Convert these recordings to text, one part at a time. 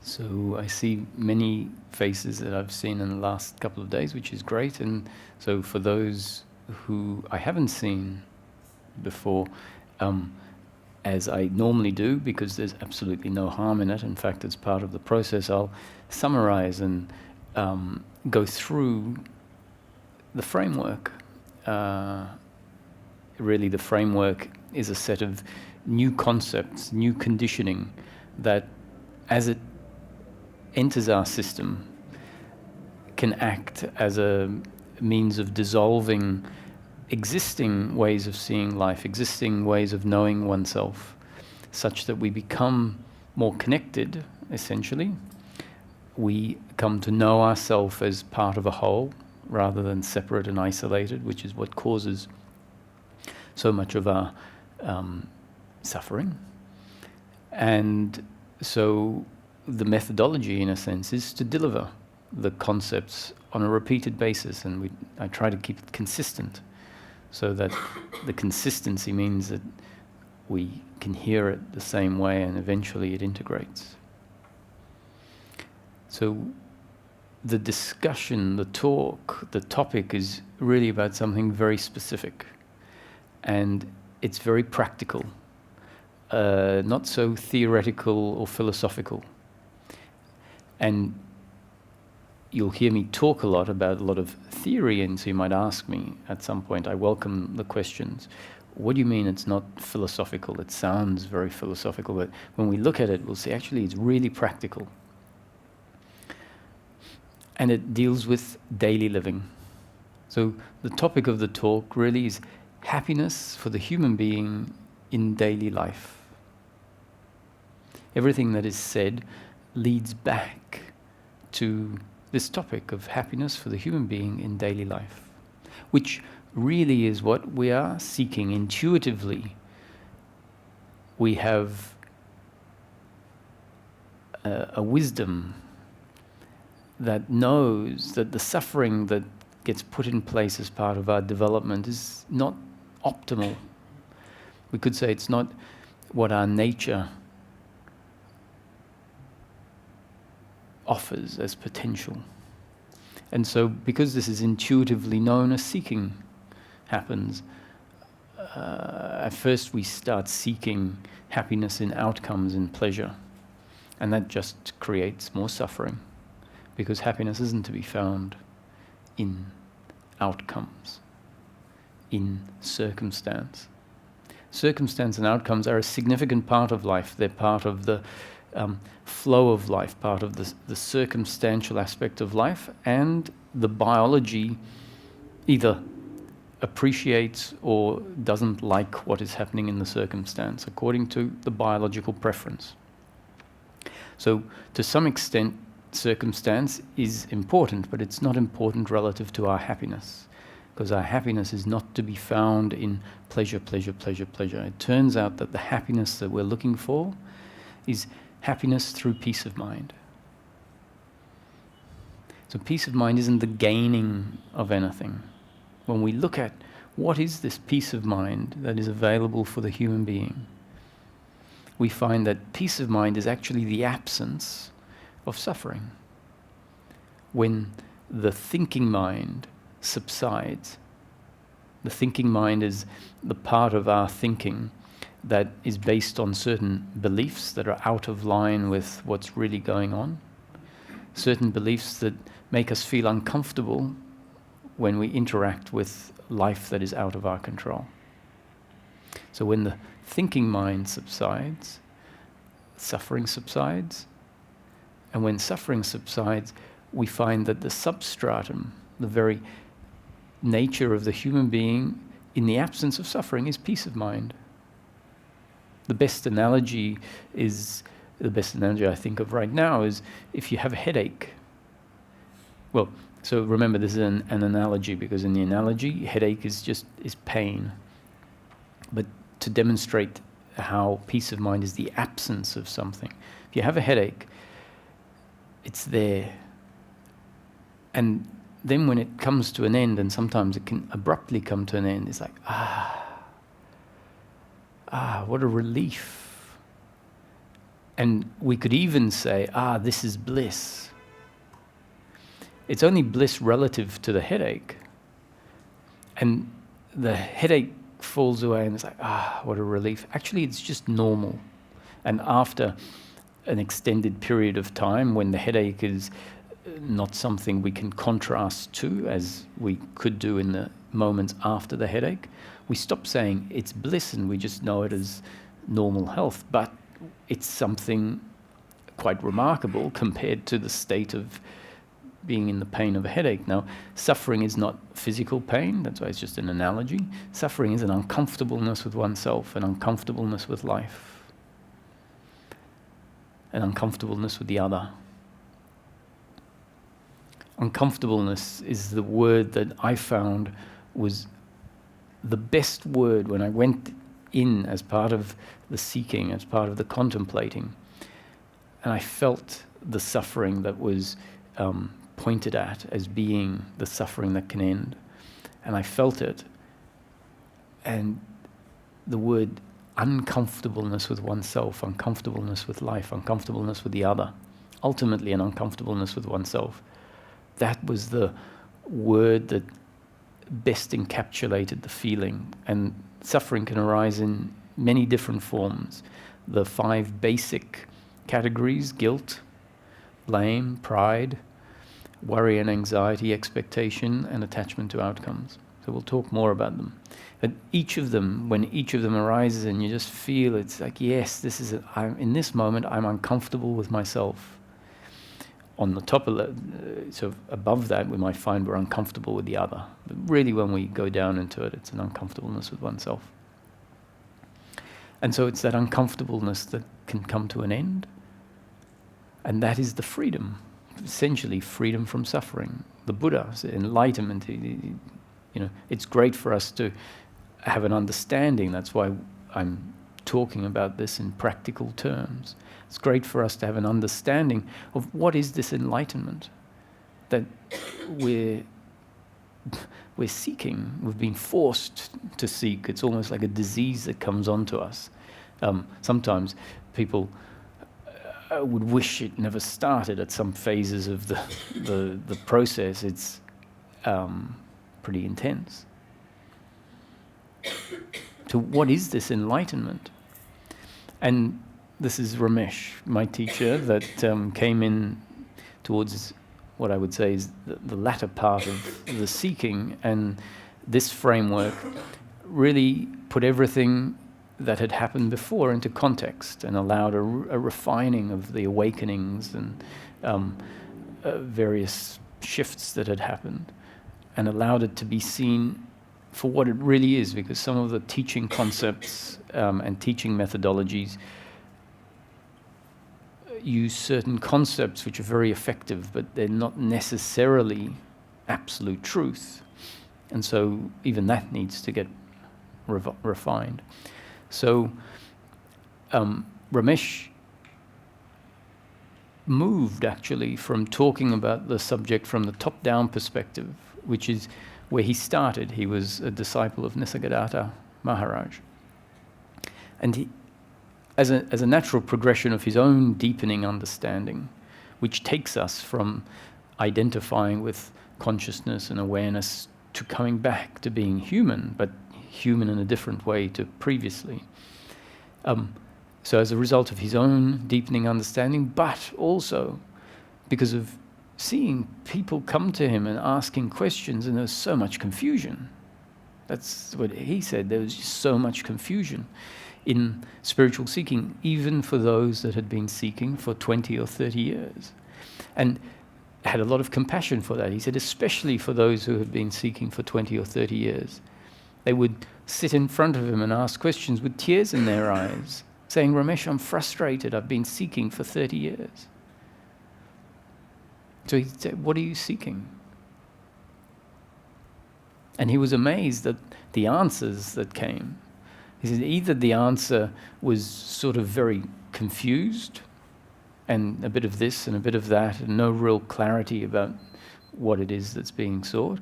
So I see many faces that I've seen in the last couple of days, which is great. And so for those who I haven't seen before, as I normally do, because there's absolutely no harm in it. In fact, it's part of the process. I'll summarize and go through the framework. Really, the framework is a set of new concepts, new conditioning that, as it enters our system, can act as a means of dissolving existing ways of seeing life, existing ways of knowing oneself, such that we become more connected, essentially. We come to know ourselves as part of a whole, rather than separate and isolated, which is what causes so much of our suffering. And so the methodology, in a sense, is to deliver the concepts on a repeated basis, and I try to keep it consistent, so that the consistency means that we can hear it the same way and eventually it integrates. So the discussion, the talk, the topic is really about something very specific, and it's very practical, not so theoretical or philosophical. And you'll hear me talk a lot about a lot of theory, and so you might ask me at some point, I welcome the questions, what do you mean it's not philosophical? It sounds very philosophical, but when we look at it, we'll see actually it's really practical. And it deals with daily living. So the topic of the talk really is happiness for the human being in daily life. Everything that is said leads back to this topic of happiness for the human being in daily life, which really is what we are seeking intuitively. We have a wisdom that knows that the suffering that gets put in place as part of our development is not optimal. We could say it's not what our nature offers as potential. And so because this is intuitively known, a seeking happens. At first we start seeking happiness in outcomes, in pleasure, and that just creates more suffering, because happiness isn't to be found in outcomes, in circumstance. Circumstance and outcomes are a significant part of life. They're part of the flow of life, part of the circumstantial aspect of life, and the biology either appreciates or doesn't like what is happening in the circumstance, according to the biological preference. So to some extent, circumstance is important, but it's not important relative to our happiness, because our happiness is not to be found in pleasure, pleasure, pleasure, pleasure. It turns out that the happiness that we're looking for is happiness through peace of mind. So peace of mind isn't the gaining of anything. When we look at what is this peace of mind that is available for the human being, we find that peace of mind is actually the absence of suffering. When the thinking mind subsides, the thinking mind is the part of our thinking that is based on certain beliefs that are out of line with what's really going on, certain beliefs that make us feel uncomfortable when we interact with life that is out of our control. So when the thinking mind subsides, suffering subsides, and when suffering subsides, we find that the substratum, the very nature of the human being in the absence of suffering, is peace of mind. The best analogy I think of right now is if you have a headache. Well, so remember, this is an analogy, because in the analogy, headache is pain. But to demonstrate how peace of mind is the absence of something, if you have a headache, it's there. And then when it comes to an end, and sometimes it can abruptly come to an end, it's like, what a relief. And we could even say, this is bliss. It's only bliss relative to the headache. And the headache falls away and it's like, what a relief. Actually, it's just normal. And after an extended period of time when the headache is not something we can contrast to as we could do in the moments after the headache, we stop saying it's bliss and we just know it as normal health. But it's something quite remarkable compared to the state of being in the pain of a headache. Now, suffering is not physical pain, that's why it's just an analogy. Suffering is an uncomfortableness with oneself, an uncomfortableness with life, an uncomfortableness with the other. Uncomfortableness is the word that I found was the best word when I went in as part of the seeking, as part of the contemplating. And I felt the suffering that was pointed at as being the suffering that can end. And I felt it. And the word uncomfortableness with oneself, uncomfortableness with life, uncomfortableness with the other, ultimately an uncomfortableness with oneself, that was the word that best encapsulated the feeling. And suffering can arise in many different forms. The 5 basic categories: guilt, blame, pride, worry and anxiety, expectation, and attachment to outcomes. So we'll talk more about them. And each of them, when each of them arises and you just feel it's like, yes, this is in this moment I'm uncomfortable with myself. On the top of that, so above that, we might find we're uncomfortable with the other. But really, when we go down into it, it's an uncomfortableness with oneself. And so it's that uncomfortableness that can come to an end. And that is the freedom, essentially freedom from suffering. The Buddha, enlightenment, it's great for us to have an understanding. That's why I'm talking about this in practical terms. It's great for us to have an understanding of what is this enlightenment that we're seeking. We've been forced to seek. It's almost like a disease that comes onto us. Sometimes people would wish it never started at some phases of the process. It's pretty intense. So what is this enlightenment? And this is Ramesh, my teacher, that came in towards what I would say is the latter part of the seeking, and this framework really put everything that had happened before into context and allowed a refining of the awakenings and various shifts that had happened, and allowed it to be seen for what it really is, because some of the teaching concepts and teaching methodologies use certain concepts which are very effective, but they're not necessarily absolute truth. And so even that needs to get refined. So Ramesh moved actually from talking about the subject from the top-down perspective, which is where he started. He was a disciple of Nisargadatta Maharaj. And he, as a natural progression of his own deepening understanding, which takes us from identifying with consciousness and awareness to coming back to being human, but human in a different way to previously. So as a result of his own deepening understanding, but also because of seeing people come to him and asking questions, and there was so much confusion. That's what he said. There was just so much confusion in spiritual seeking, even for those that had been seeking for 20 or 30 years. And had a lot of compassion for that. He said, especially for those who had been seeking for 20 or 30 years. They would sit in front of him and ask questions with tears in their eyes, saying, Ramesh, I'm frustrated. I've been seeking for 30 years. So he said, what are you seeking? And he was amazed at the answers that came. He said either the answer was sort of very confused and a bit of this and a bit of that and no real clarity about what it is that's being sought,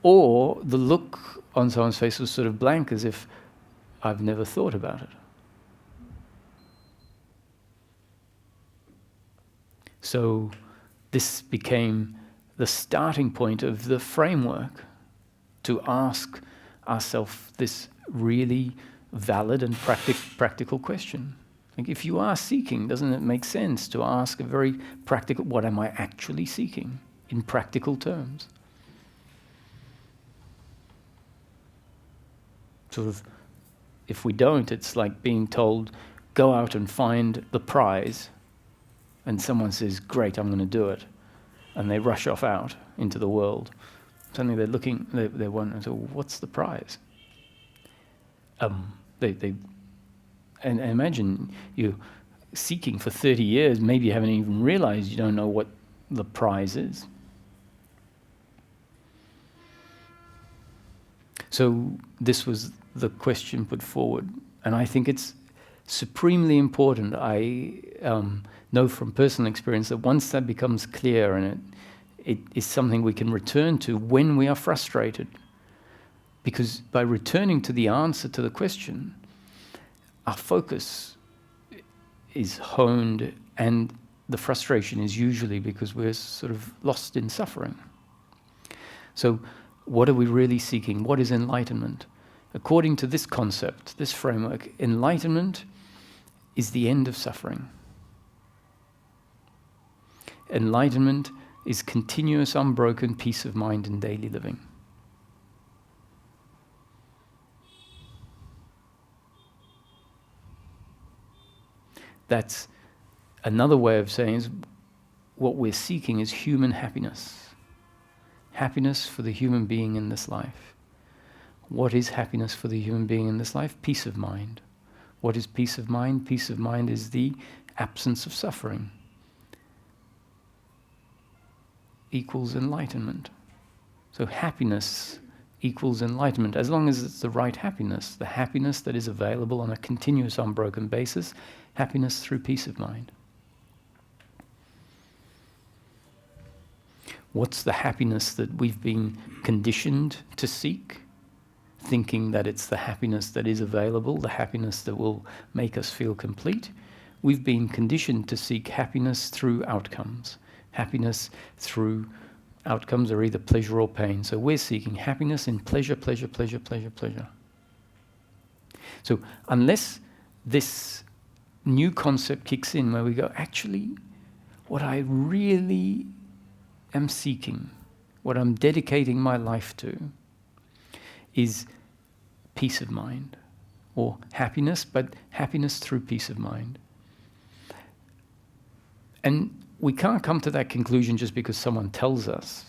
or the look on someone's face was sort of blank, as if I've never thought about it. So this became the starting point of the framework to ask ourselves this really valid and practical question. Like, if you are seeking, doesn't it make sense to ask a very practical, what am I actually seeking in practical terms? Sort of, if we don't, it's like being told, go out and find the prize, and someone says, great, I'm going to do it, and they rush off out into the world. Suddenly they're looking, they're wondering, so what's the prize? And imagine you seeking for 30 years, maybe you haven't even realized you don't know what the prize is. So this was the question put forward, and I think it's supremely important. I know from personal experience that once that becomes clear, and it is something we can return to when we are frustrated, because by returning to the answer to the question, our focus is honed, and the frustration is usually because we're sort of lost in suffering. So what are we really seeking? What is enlightenment? According to this concept, this framework, enlightenment is the end of suffering. Enlightenment is continuous, unbroken peace of mind in daily living. That's another way of saying is what we're seeking is human happiness. Happiness for the human being in this life. What is happiness for the human being in this life? Peace of mind. What is peace of mind? Peace of mind is the absence of suffering. Equals enlightenment. So happiness equals enlightenment, as long as it's the right happiness, the happiness that is available on a continuous, unbroken basis, happiness through peace of mind. What's the happiness that we've been conditioned to seek? Thinking that it's the happiness that is available, the happiness that will make us feel complete. We've been conditioned to seek happiness through outcomes. Happiness through outcomes are either pleasure or pain. So we're seeking happiness in pleasure, pleasure, pleasure, pleasure, pleasure. So unless this new concept kicks in where we go, actually, what I really am seeking, what I'm dedicating my life to, is peace of mind, or happiness, but happiness through peace of mind. And we can't come to that conclusion just because someone tells us.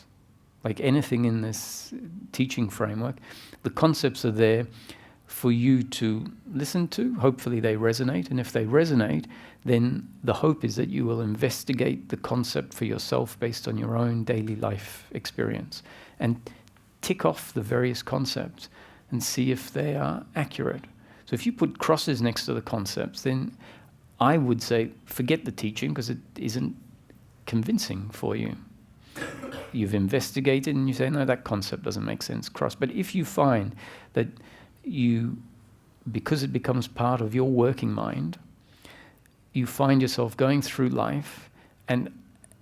Like anything in this teaching framework, the concepts are there for you to listen to. Hopefully they resonate, and if they resonate, then the hope is that you will investigate the concept for yourself based on your own daily life experience and tick off the various concepts and see if they are accurate. So if you put crosses next to the concepts, then I would say forget the teaching because it isn't convincing for you. You've investigated and you say, no, that concept doesn't make sense, cross. But if you find that because it becomes part of your working mind, you find yourself going through life, and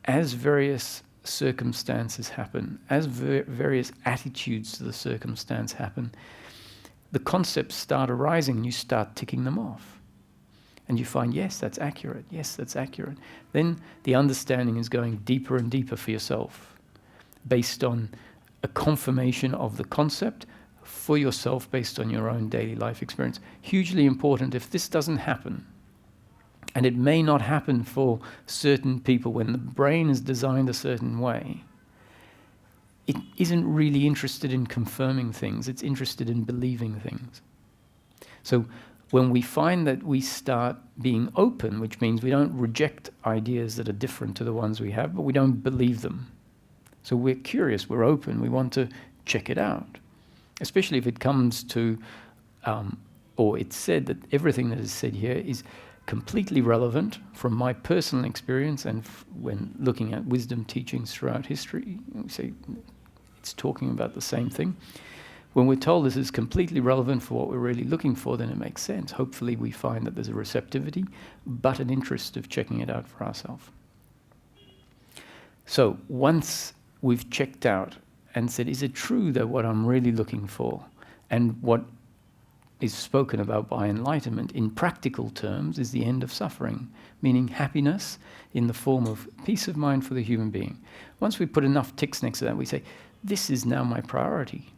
as various circumstances happen, as various attitudes to the circumstance happen, the concepts start arising and you start ticking them off. And you find, yes, that's accurate, yes, that's accurate. Then the understanding is going deeper and deeper for yourself, based on a confirmation of the concept for yourself based on your own daily life experience. Hugely important. If this doesn't happen, and it may not happen for certain people when the brain is designed a certain way, it isn't really interested in confirming things, it's interested in believing things. So when we find that we start being open, which means we don't reject ideas that are different to the ones we have, but we don't believe them. So we're curious, we're open, we want to check it out. Especially if it comes to, or it's said that everything that is said here is completely relevant from my personal experience, and when looking at wisdom teachings throughout history, we say it's talking about the same thing. When we're told this is completely relevant for what we're really looking for, then it makes sense. Hopefully we find that there's a receptivity, but an interest of checking it out for ourselves. So once we've checked out and said, is it true that what I'm really looking for and what is spoken about by enlightenment in practical terms is the end of suffering, meaning happiness in the form of peace of mind for the human being. Once we put enough ticks next to that, we say, this is now my priority.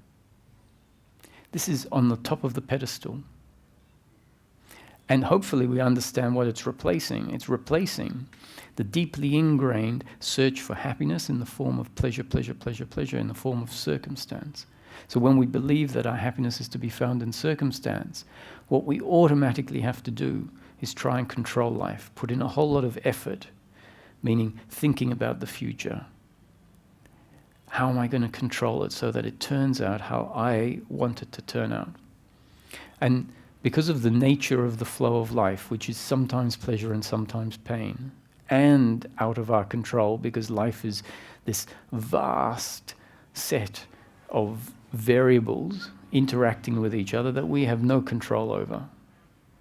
This is on the top of the pedestal. And hopefully we understand what it's replacing. It's replacing the deeply ingrained search for happiness in the form of pleasure, pleasure, pleasure, pleasure, in the form of circumstance. So when we believe that our happiness is to be found in circumstance, what we automatically have to do is try and control life, put in a whole lot of effort, meaning thinking about the future. How am I going to control it so that it turns out how I want it to turn out? And because of the nature of the flow of life, which is sometimes pleasure and sometimes pain, and out of our control, because life is this vast set of variables interacting with each other that we have no control over.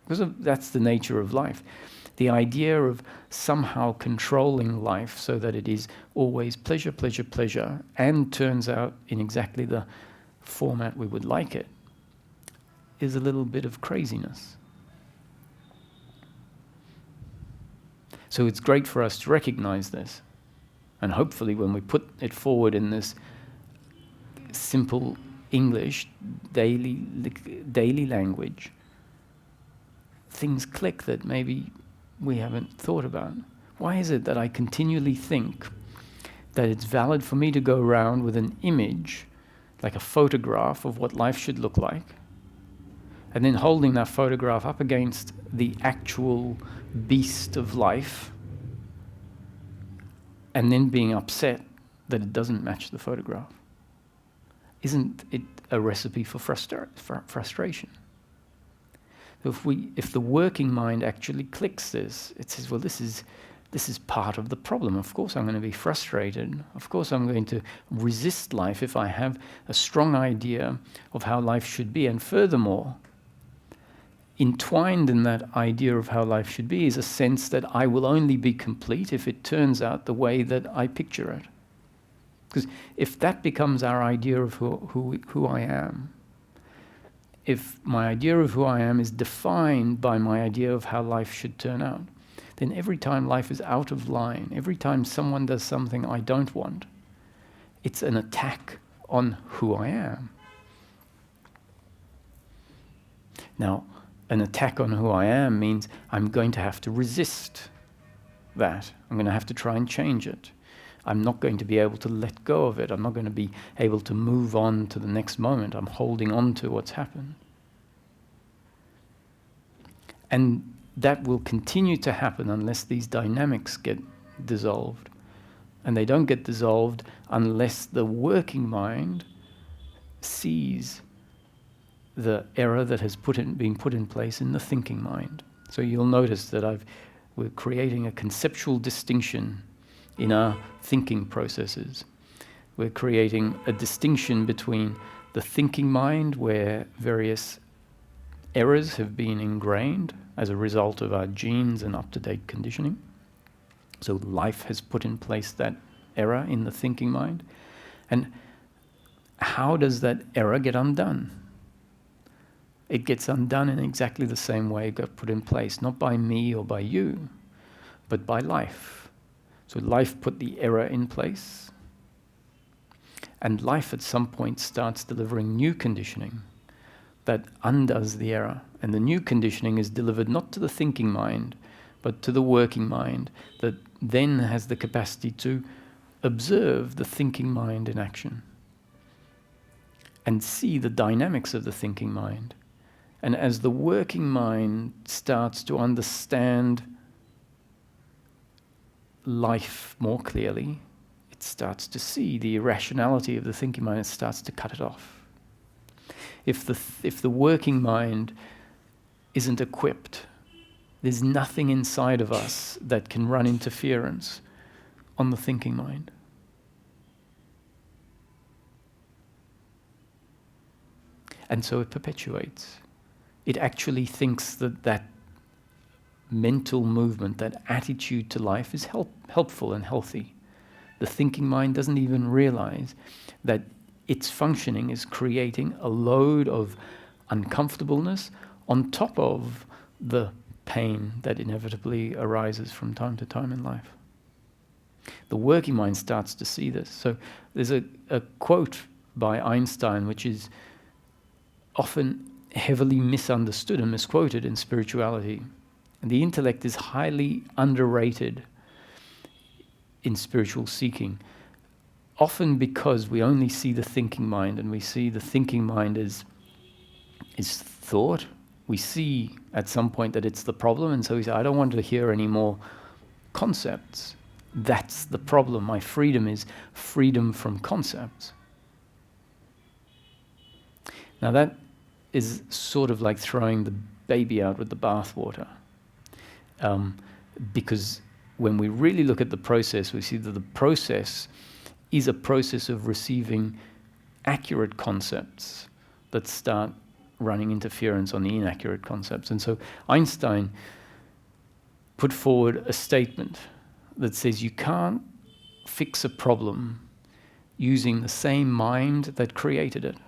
Because that's the nature of life. The idea of somehow controlling life so that it is always pleasure, pleasure, pleasure, and turns out in exactly the format we would like it, is a little bit of craziness. So it's great for us to recognize this. And hopefully when we put it forward in this simple English, daily language, things click that maybe we haven't thought about. Why is it that I continually think that it's valid for me to go around with an image, like a photograph of what life should look like, and then holding that photograph up against the actual beast of life, and then being upset that it doesn't match the photograph? Isn't it a recipe for frustration? If the working mind actually clicks this, it says, well, this is part of the problem. Of course I'm going to be frustrated. Of course I'm going to resist life if I have a strong idea of how life should be. And furthermore, entwined in that idea of how life should be is a sense that I will only be complete if it turns out the way that I picture it. Because if that becomes our idea of who I am, if my idea of who I am is defined by my idea of how life should turn out, then every time life is out of line, every time someone does something I don't want, it's an attack on who I am. Now, an attack on who I am means I'm going to have to resist that. I'm going to have to try and change it. I'm not going to be able to let go of it. I'm not going to be able to move on to the next moment. I'm holding on to what's happened. And that will continue to happen unless these dynamics get dissolved. And they don't get dissolved unless the working mind sees the error that has been put in place in the thinking mind. So you'll notice that we're creating a conceptual distinction in our thinking processes. We're creating a distinction between the thinking mind, where various errors have been ingrained as a result of our genes and up-to-date conditioning. So life has put in place that error in the thinking mind. And how does that error get undone? It gets undone in exactly the same way it got put in place, not by me or by you, but by life. So life put the error in place, and life at some point starts delivering new conditioning that undoes the error. And the new conditioning is delivered not to the thinking mind, but to the working mind, that then has the capacity to observe the thinking mind in action and see the dynamics of the thinking mind. And as the working mind starts to understand life more clearly, it starts to see the irrationality of the thinking mind and starts to cut it off. If the working mind isn't equipped, there's nothing inside of us that can run interference on the thinking mind. And so it perpetuates. It actually thinks that mental movement, that attitude to life is helpful and healthy. The thinking mind doesn't even realize that its functioning is creating a load of uncomfortableness on top of the pain that inevitably arises from time to time in life. The working mind starts to see this. So there's a quote by Einstein which is often heavily misunderstood and misquoted in spirituality. And the intellect is highly underrated in spiritual seeking, often because we only see the thinking mind, and we see the thinking mind as thought. We see at some point that it's the problem, and so we say, I don't want to hear any more concepts. That's the problem. My freedom is freedom from concepts. Now that is sort of like throwing the baby out with the bathwater. Because when we really look at the process, we see that the process is a process of receiving accurate concepts that start running interference on the inaccurate concepts. And so Einstein put forward a statement that says you can't fix a problem using the same mind that created it.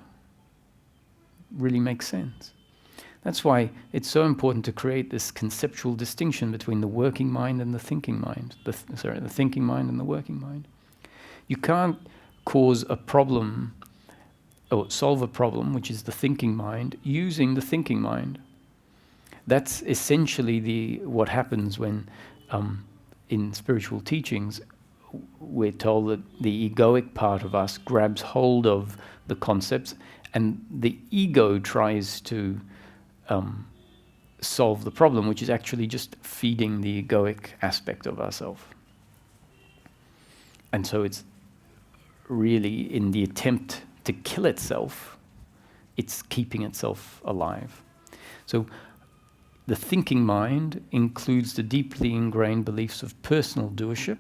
Really makes sense. That's why it's so important to create this conceptual distinction between the working mind and the thinking mind. The thinking mind and the working mind. You can't cause a problem or solve a problem, which is the thinking mind, using the thinking mind. That's essentially what happens when, in spiritual teachings, we're told that the egoic part of us grabs hold of the concepts, and the ego tries to solve the problem, which is actually just feeding the egoic aspect of ourselves. And so it's really, in the attempt to kill itself, it's keeping itself alive. So the thinking mind includes the deeply ingrained beliefs of personal doership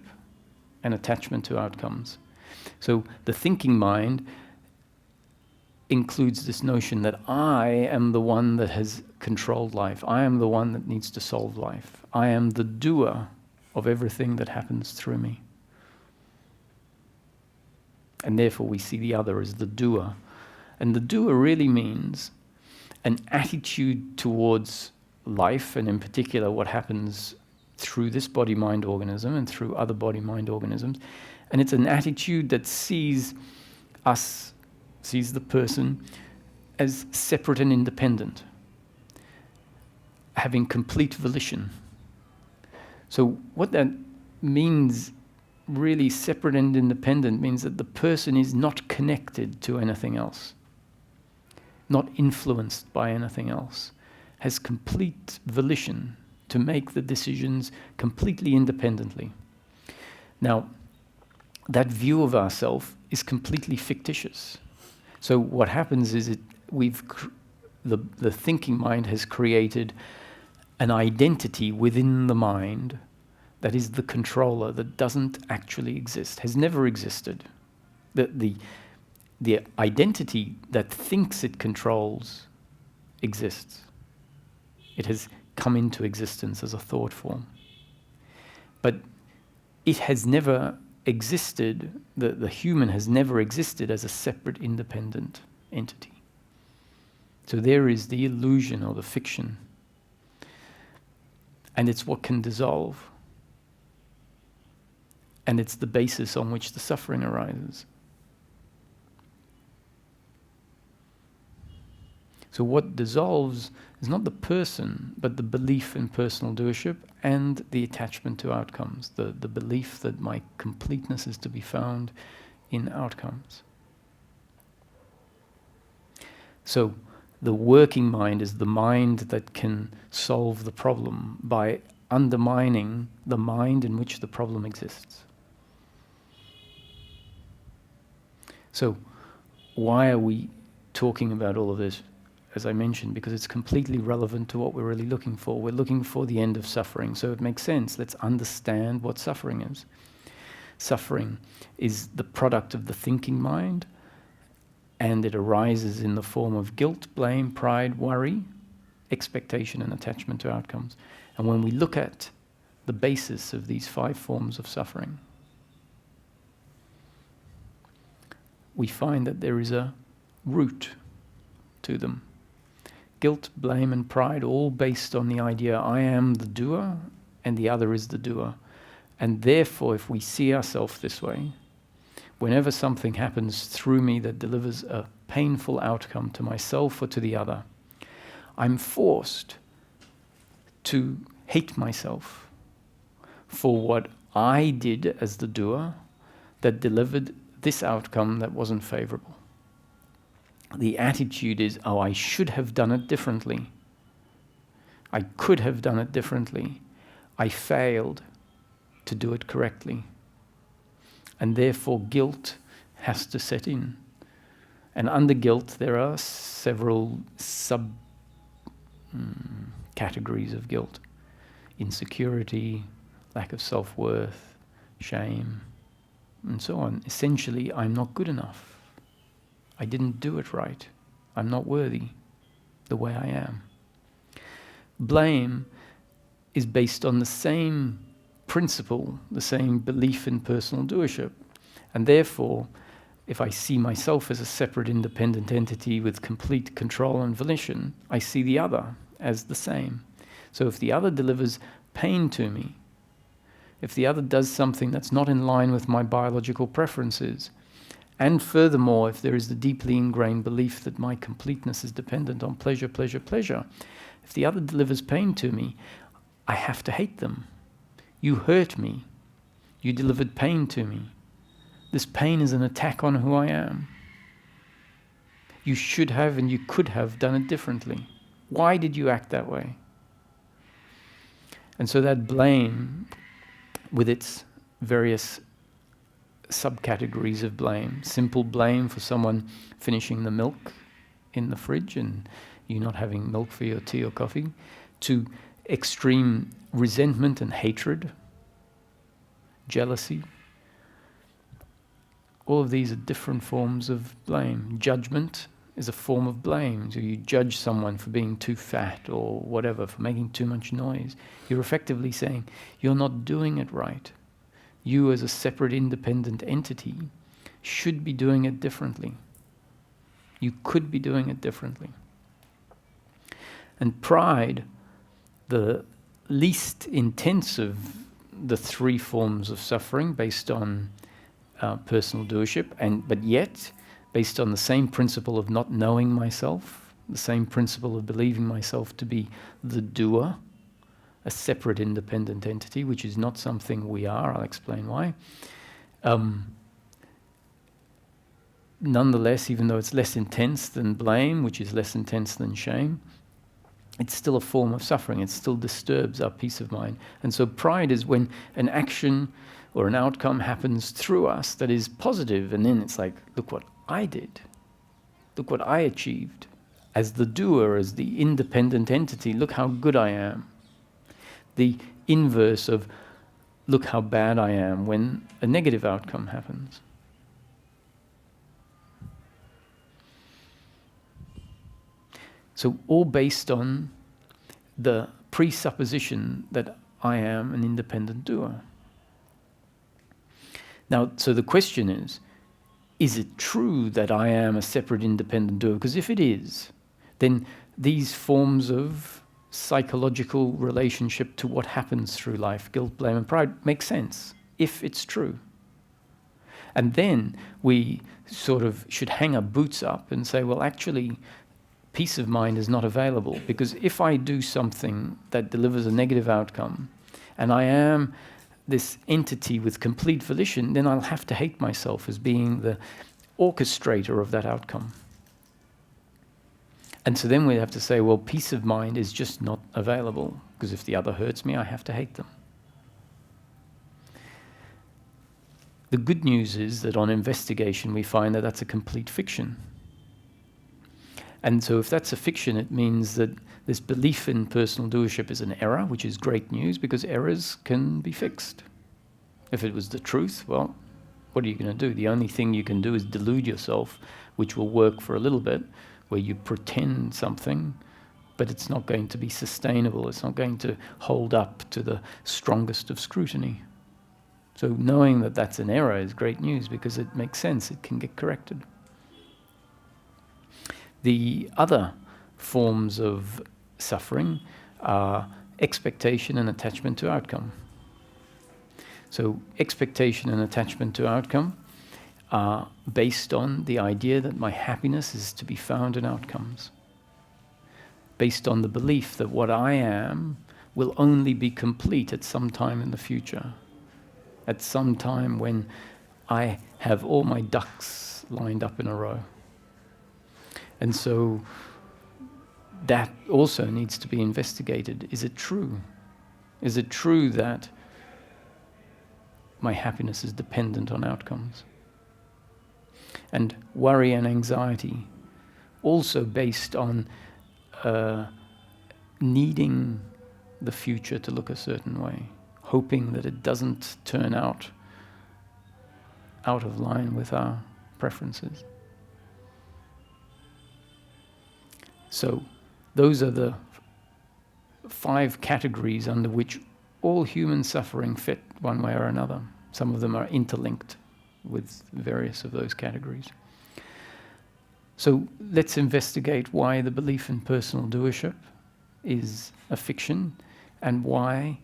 and attachment to outcomes. So the thinking mind includes this notion that I am the one that has controlled life. I am the one that needs to solve life. I am the doer of everything that happens through me. And therefore we see the other as the doer. And the doer really means an attitude towards life, and in particular what happens through this body-mind organism and through other body-mind organisms. And it's an attitude that sees the person as separate and independent, having complete volition. So what that means, really separate and independent, means that the person is not connected to anything else, not influenced by anything else, has complete volition to make the decisions completely independently. Now, that view of ourself is completely fictitious. So what happens is the thinking mind has created an identity within the mind that is the controller, that doesn't actually exist, has never existed. The identity that thinks it controls exists. It has come into existence as a thought form. But it has never existed, the human has never existed as a separate, independent entity. So there is the illusion or the fiction. And it's what can dissolve. And it's the basis on which the suffering arises. So what dissolves is not the person, but the belief in personal doership and the attachment to outcomes, the belief that my completeness is to be found in outcomes. So the working mind is the mind that can solve the problem by undermining the mind in which the problem exists. So why are we talking about all of this? As I mentioned, because it's completely relevant to what we're really looking for. We're looking for the end of suffering, so it makes sense. Let's understand what suffering is. Suffering is the product of the thinking mind, and it arises in the form of guilt, blame, pride, worry, expectation, and attachment to outcomes. And when we look at the basis of these 5 forms of suffering, we find that there is a root to them. Guilt, blame, and pride, all based on the idea I am the doer and the other is the doer. And therefore, if we see ourselves this way, whenever something happens through me that delivers a painful outcome to myself or to the other, I'm forced to hate myself for what I did as the doer that delivered this outcome that wasn't favorable. The attitude is, oh, I should have done it differently. I could have done it differently. I failed to do it correctly. And therefore guilt has to set in. And under guilt there are several categories of guilt. Insecurity, lack of self-worth, shame, and so on. Essentially, I'm not good enough. I didn't do it right. I'm not worthy the way I am. Blame is based on the same principle, the same belief in personal doership. And therefore, if I see myself as a separate independent entity with complete control and volition, I see the other as the same. So if the other delivers pain to me, if the other does something that's not in line with my biological preferences, and furthermore, if there is the deeply ingrained belief that my completeness is dependent on pleasure, pleasure, pleasure, if the other delivers pain to me, I have to hate them. You hurt me. You delivered pain to me. This pain is an attack on who I am. You should have and you could have done it differently. Why did you act that way? And so that blame, with its various subcategories of blame, simple blame for someone finishing the milk in the fridge and you not having milk for your tea or coffee, to extreme resentment and hatred, jealousy. All of these are different forms of blame. Judgment is a form of blame. So you judge someone for being too fat or whatever, for making too much noise. You're effectively saying, you're not doing it right. You as a separate independent entity should be doing it differently. You could be doing it differently. And pride, the least intense of the three forms of suffering based on personal doership, but yet based on the same principle of not knowing myself, the same principle of believing myself to be the doer, a separate independent entity, which is not something we are. I'll explain why. Nonetheless, even though it's less intense than blame, which is less intense than shame, it's still a form of suffering. It still disturbs our peace of mind. And so pride is when an action or an outcome happens through us that is positive, and then it's like, look what I did. Look what I achieved. As the doer, as the independent entity, look how good I am. The inverse of, look how bad I am when a negative outcome happens. So all based on the presupposition that I am an independent doer. Now, so the question is it true that I am a separate independent doer? Because if it is, then these forms of psychological relationship to what happens through life, guilt, blame, and pride, make sense, if it's true. And then we sort of should hang our boots up and say, well, actually, peace of mind is not available, because if I do something that delivers a negative outcome, and I am this entity with complete volition, then I'll have to hate myself as being the orchestrator of that outcome. And so then we have to say, well, peace of mind is just not available, because if the other hurts me, I have to hate them. The good news is that on investigation, we find that that's a complete fiction. And so if that's a fiction, it means that this belief in personal doership is an error, which is great news, because errors can be fixed. If it was the truth, well, what are you going to do? The only thing you can do is delude yourself, which will work for a little bit, where you pretend something, but it's not going to be sustainable. It's not going to hold up to the strongest of scrutiny. So knowing that that's an error is great news, because it makes sense, it can get corrected. The other forms of suffering are expectation and attachment to outcome. So expectation and attachment to outcome are based on the idea that my happiness is to be found in outcomes, based on the belief that what I am will only be complete at some time in the future, at some time when I have all my ducks lined up in a row. And so that also needs to be investigated. Is it true? Is it true that my happiness is dependent on outcomes? And worry and anxiety, also based on needing the future to look a certain way, hoping that it doesn't turn out of line with our preferences. So those are the 5 categories under which all human suffering fit one way or another. Some of them are interlinked with various of those categories. So let's investigate why the belief in personal doership is a fiction, and why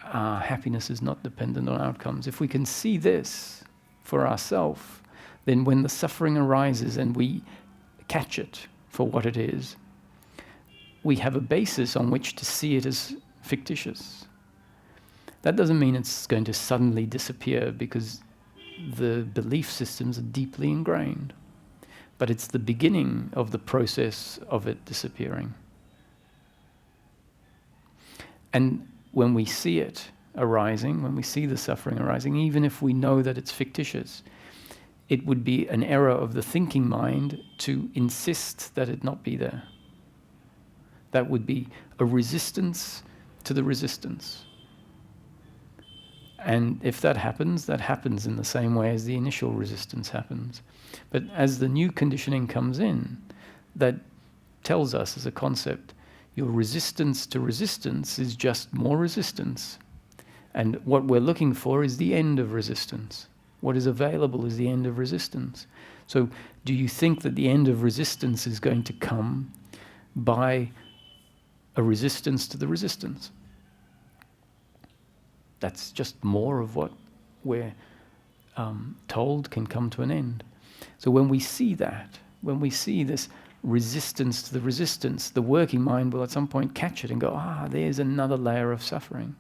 our happiness is not dependent on outcomes. If we can see this for ourselves, then when the suffering arises and we catch it for what it is, we have a basis on which to see it as fictitious. That doesn't mean it's going to suddenly disappear, because the belief systems are deeply ingrained. But it's the beginning of the process of it disappearing. And when we see it arising, when we see the suffering arising, even if we know that it's fictitious, it would be an error of the thinking mind to insist that it not be there. That would be a resistance to the resistance. And if that happens in the same way as the initial resistance happens. But as the new conditioning comes in, that tells us as a concept, your resistance to resistance is just more resistance. And what we're looking for is the end of resistance. What is available is the end of resistance. So do you think that the end of resistance is going to come by a resistance to the resistance? That's just more of what we're told can come to an end. So when we see that, when we see this resistance to the resistance, the working mind will at some point catch it and go, there's another layer of suffering.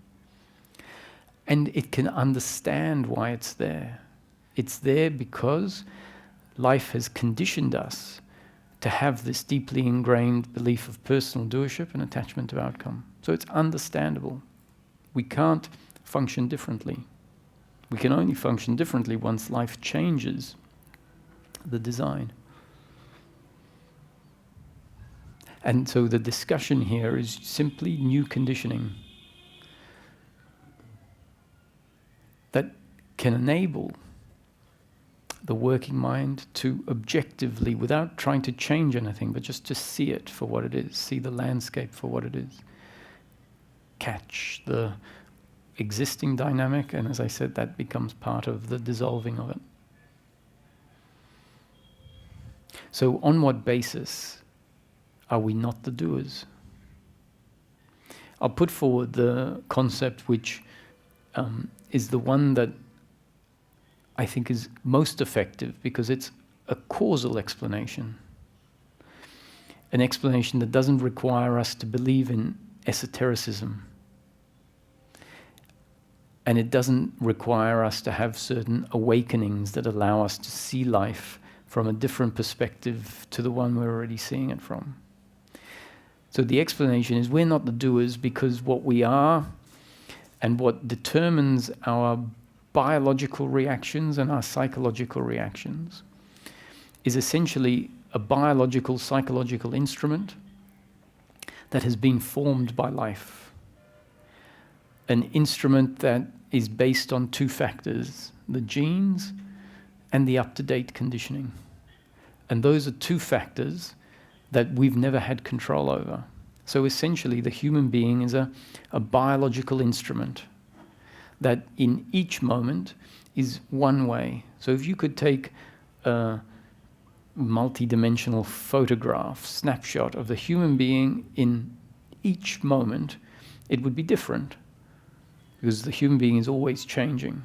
And it can understand why it's there. It's there because life has conditioned us to have this deeply ingrained belief of personal doership and attachment to outcome. So it's understandable. We can't function differently. We can only function differently once life changes the design. And so the discussion here is simply new conditioning that can enable the working mind to objectively, without trying to change anything, but just to see it for what it is, see the landscape for what it is, catch the existing dynamic, and as I said, that becomes part of the dissolving of it. So on what basis are we not the doers? I'll put forward the concept which is the one that I think is most effective, because it's a causal explanation. An explanation that doesn't require us to believe in esotericism. And it doesn't require us to have certain awakenings that allow us to see life from a different perspective to the one we're already seeing it from. So the explanation is we're not the doers because what we are and what determines our biological reactions and our psychological reactions is essentially a biological, psychological instrument that has been formed by life. An instrument that is based on 2 factors, the genes and the up-to-date conditioning. And those are 2 factors that we've never had control over. So essentially the human being is a biological instrument that in each moment is one way. So if you could take a multi-dimensional photograph, snapshot of the human being in each moment, it would be different, because the human being is always changing,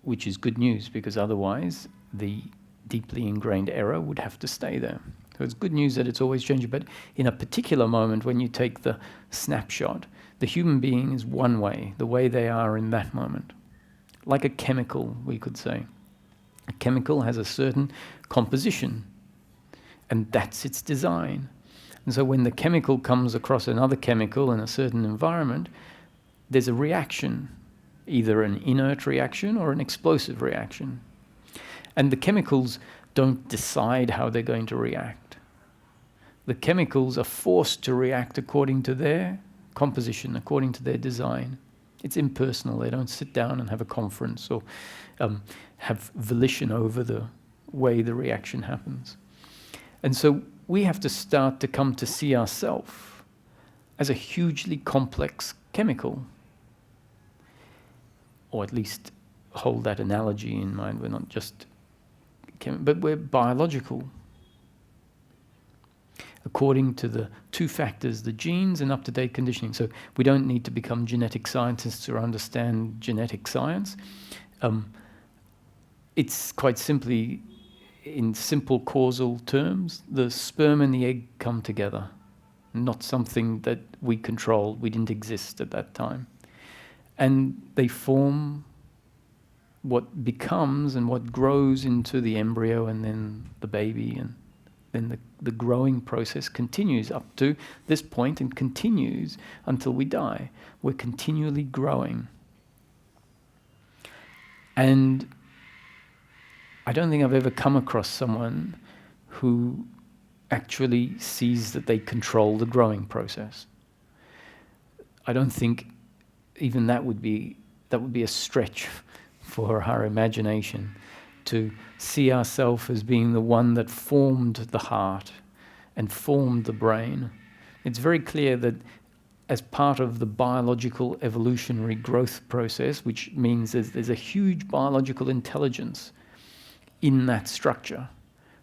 which is good news, because otherwise the deeply ingrained error would have to stay there. So it's good news that it's always changing, but in a particular moment, when you take the snapshot, the human being is one way, the way they are in that moment. Like a chemical, we could say. A chemical has a certain composition, and that's its design. And so when the chemical comes across another chemical in a certain environment, there's a reaction, either an inert reaction or an explosive reaction. And the chemicals don't decide how they're going to react. The chemicals are forced to react according to their composition, according to their design. It's impersonal. They don't sit down and have a conference or have volition over the way the reaction happens. And so we have to start to come to see ourselves as a hugely complex chemical, or at least hold that analogy in mind. We're not just but we're biological, according to the two factors, the genes and up-to-date conditioning. So we don't need to become genetic scientists or understand genetic science. It's quite simply, in simple causal terms, the sperm and the egg come together, not something that we controlled. We didn't exist at that time. And they form what becomes and what grows into the embryo and then the baby, and then the growing process continues up to this point and continues until we die. We're continually growing. And I don't think I've ever come across someone who actually sees that they control the growing process. I don't think even that would be a stretch for our imagination, to see ourselves as being the one that formed the heart and formed the brain. It's very clear that as part of the biological evolutionary growth process, which means there's a huge biological intelligence in that structure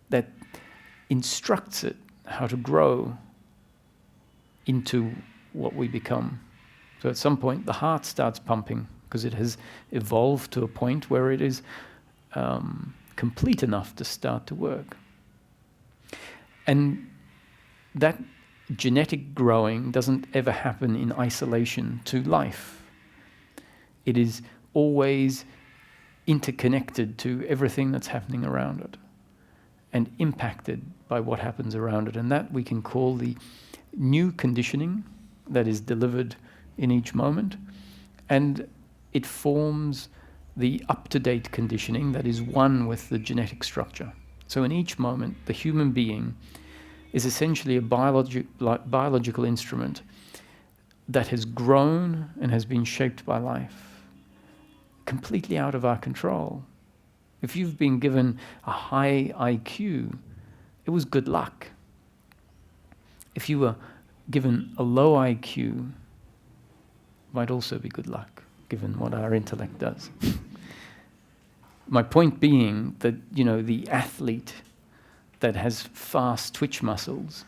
that instructs it how to grow into what we become. So at some point, the heart starts pumping because it has evolved to a point where it is complete enough to start to work. And that genetic growing doesn't ever happen in isolation to life. It is always interconnected to everything that's happening around it and impacted by what happens around it. And that we can call the new conditioning that is delivered in each moment. And it forms the up-to-date conditioning that is one with the genetic structure. So in each moment, the human being is essentially a biological instrument that has grown and has been shaped by life, completely out of our control. If you've been given a high IQ, it was good luck. If you were given a low IQ, it might also be good luck, given what our intellect does. My point being that, the athlete that has fast twitch muscles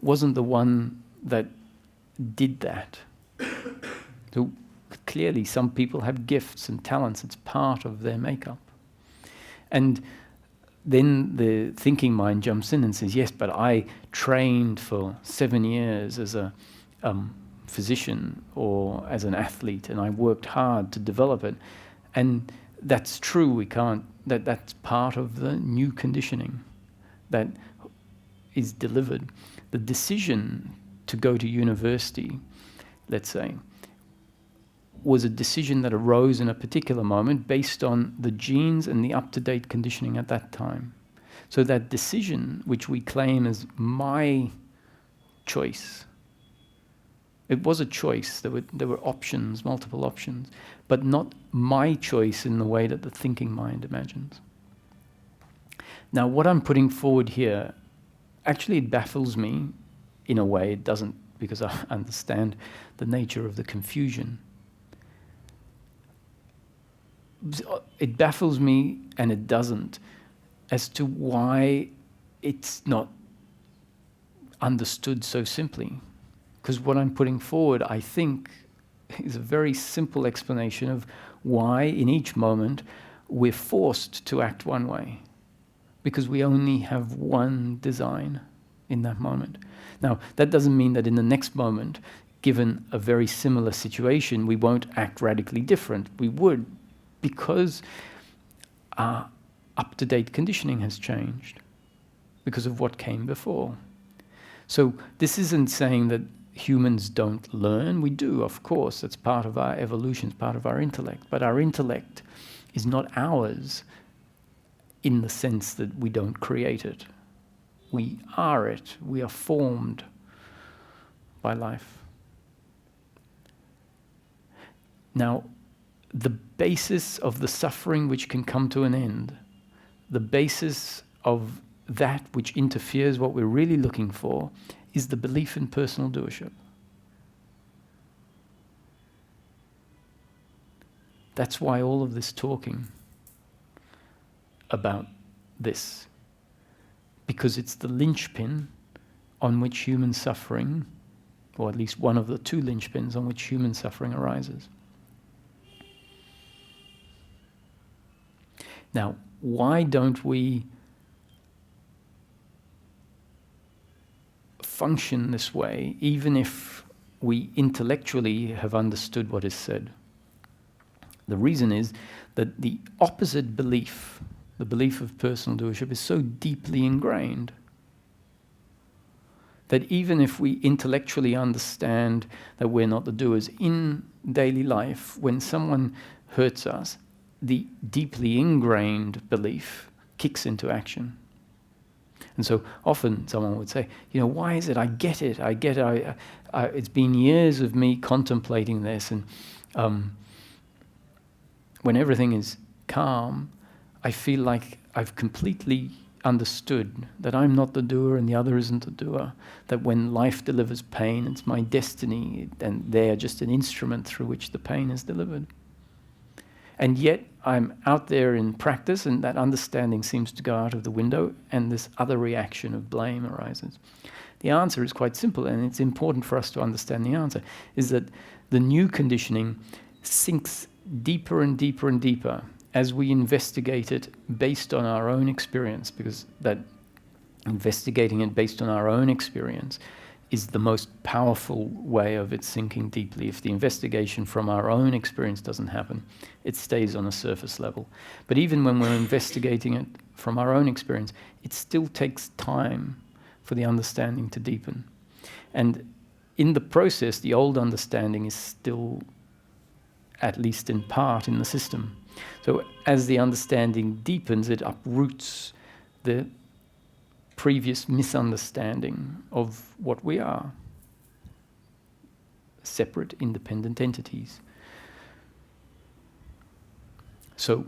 wasn't the one that did that. So clearly some people have gifts and talents. It's part of their makeup. And then the thinking mind jumps in and says, yes, but I trained for 7 years as a physician or as an athlete, and I worked hard to develop it. And that's true. That's part of the new conditioning that is delivered. The decision to go to university, let's say, was a decision that arose in a particular moment based on the genes and the up-to-date conditioning at that time. So that decision, which we claim as my choice, it was a choice. There were options, multiple options, but not my choice in the way that the thinking mind imagines. Now, what I'm putting forward here, actually it baffles me in a way. It doesn't, because I understand the nature of the confusion. it baffles me, and it doesn't, as to why it's not understood so simply. Because what I'm putting forward, I think, is a very simple explanation of why in each moment we're forced to act one way. Because we only have one design in that moment. Now, that doesn't mean that in the next moment, given a very similar situation, we won't act radically different. We would, because our up-to-date conditioning has changed because of what came before. So this isn't saying that humans don't learn. We do, of course. That's part of our evolution, it's part of our intellect. But our intellect is not ours in the sense that we don't create it. We are it. We are formed by life. Now, the basis of the suffering which can come to an end, the basis of that which interferes what we're really looking for, is the belief in personal doership. That's why all of this talking about this, because it's the linchpin on which human suffering, or at least one of the two linchpins on which human suffering arises. Now, why don't we function this way, even if we intellectually have understood what is said? The reason is that the opposite belief, the belief of personal doership, is so deeply ingrained that even if we intellectually understand that we're not the doers, in daily life, when someone hurts us, the deeply ingrained belief kicks into action. And so often someone would say, why is it? I get it. It's been years of me contemplating this, and when everything is calm, I feel like I've completely understood that I'm not the doer and the other isn't the doer, that when life delivers pain, it's my destiny, and they're just an instrument through which the pain is delivered. And yet I'm out there in practice, and that understanding seems to go out of the window, and this other reaction of blame arises. The answer is quite simple, and it's important for us to understand the answer, is that the new conditioning sinks deeper and deeper and deeper as we investigate it based on our own experience, because that investigating it based on our own experience is the most powerful way of it sinking deeply. If the investigation from our own experience doesn't happen, it stays on a surface level. But even when we're investigating it from our own experience, it still takes time for the understanding to deepen. And in the process, the old understanding is still, at least in part, in the system. So as the understanding deepens, it uproots the previous misunderstanding of what we are. Separate, independent entities. So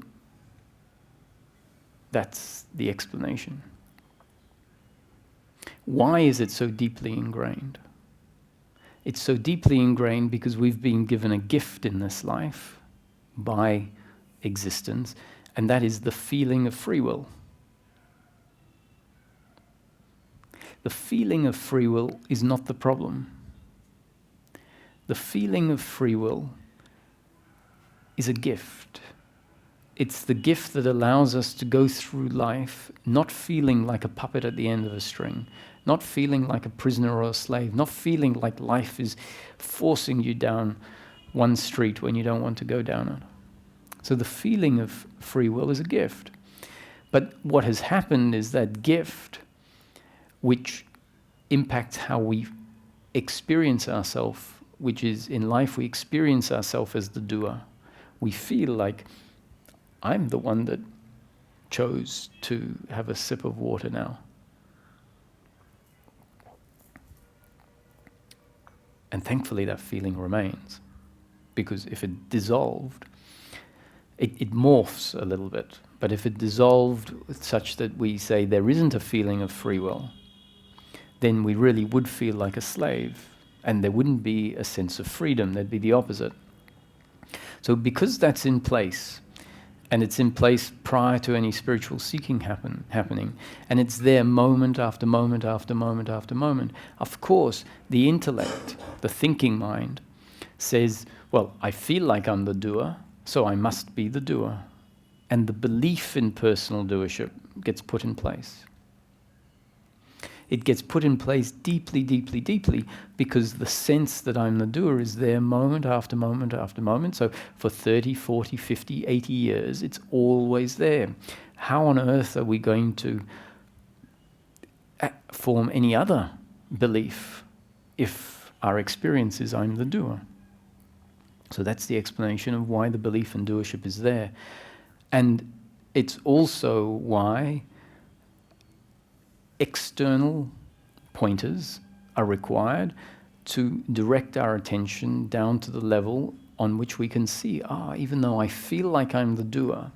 that's the explanation. Why is it so deeply ingrained? It's so deeply ingrained because we've been given a gift in this life by existence, and that is the feeling of free will. The feeling of free will is not the problem. The feeling of free will is a gift. It's the gift that allows us to go through life not feeling like a puppet at the end of a string, not feeling like a prisoner or a slave, not feeling like life is forcing you down one street when you don't want to go down it. So the feeling of free will is a gift. But what has happened is that gift, which impacts how we experience ourselves, which is in life we experience ourselves as the doer. We feel like I'm the one that chose to have a sip of water now. And thankfully that feeling remains, because if it dissolved, it morphs a little bit. But if it dissolved such that we say there isn't a feeling of free will, then we really would feel like a slave, and there wouldn't be a sense of freedom. There'd be the opposite. So because that's in place, And it's in place prior to any spiritual seeking happening. And it's there moment after moment after moment after moment. Of course, the intellect, the thinking mind, says, well, I feel like I'm the doer, so I must be the doer. And the belief in personal doership gets put in place. It gets put in place deeply, deeply, deeply, because the sense that I'm the doer is there moment after moment after moment. So for 30, 40, 50, 80 years, it's always there. How on earth are we going to form any other belief if our experience is I'm the doer? So that's the explanation of why the belief in doership is there. And it's also why external pointers are required to direct our attention down to the level on which we can see, even though I feel like I'm the doer,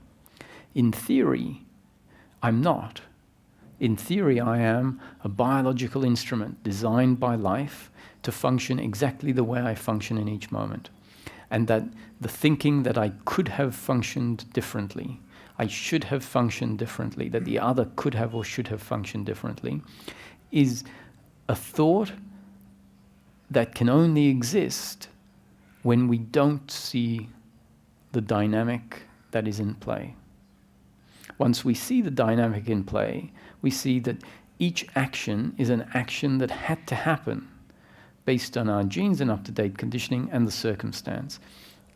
in theory, I'm not. In theory, I am a biological instrument designed by life to function exactly the way I function in each moment. And that the thinking that I could have functioned differently, I should have functioned differently, that the other could have or should have functioned differently, is a thought that can only exist when we don't see the dynamic that is in play. Once we see the dynamic in play, we see that each action is an action that had to happen based on our genes and up-to-date conditioning and the circumstance.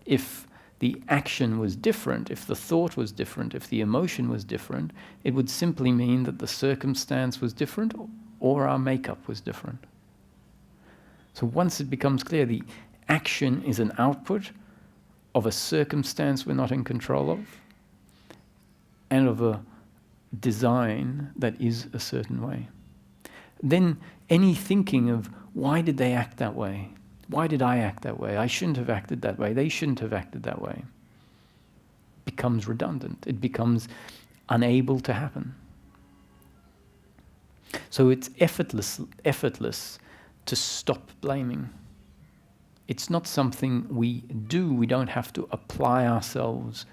If the action was different, if the thought was different, if the emotion was different, it would simply mean that the circumstance was different or our makeup was different. So once it becomes clear the action is an output of a circumstance we're not in control of and of a design that is a certain way, then any thinking of why did they act that way? Why did I act that way? I shouldn't have acted that way. They shouldn't have acted that way. Becomes redundant. It becomes unable to happen. So it's effortless to stop blaming. It's not something we do. We don't have to apply ourselves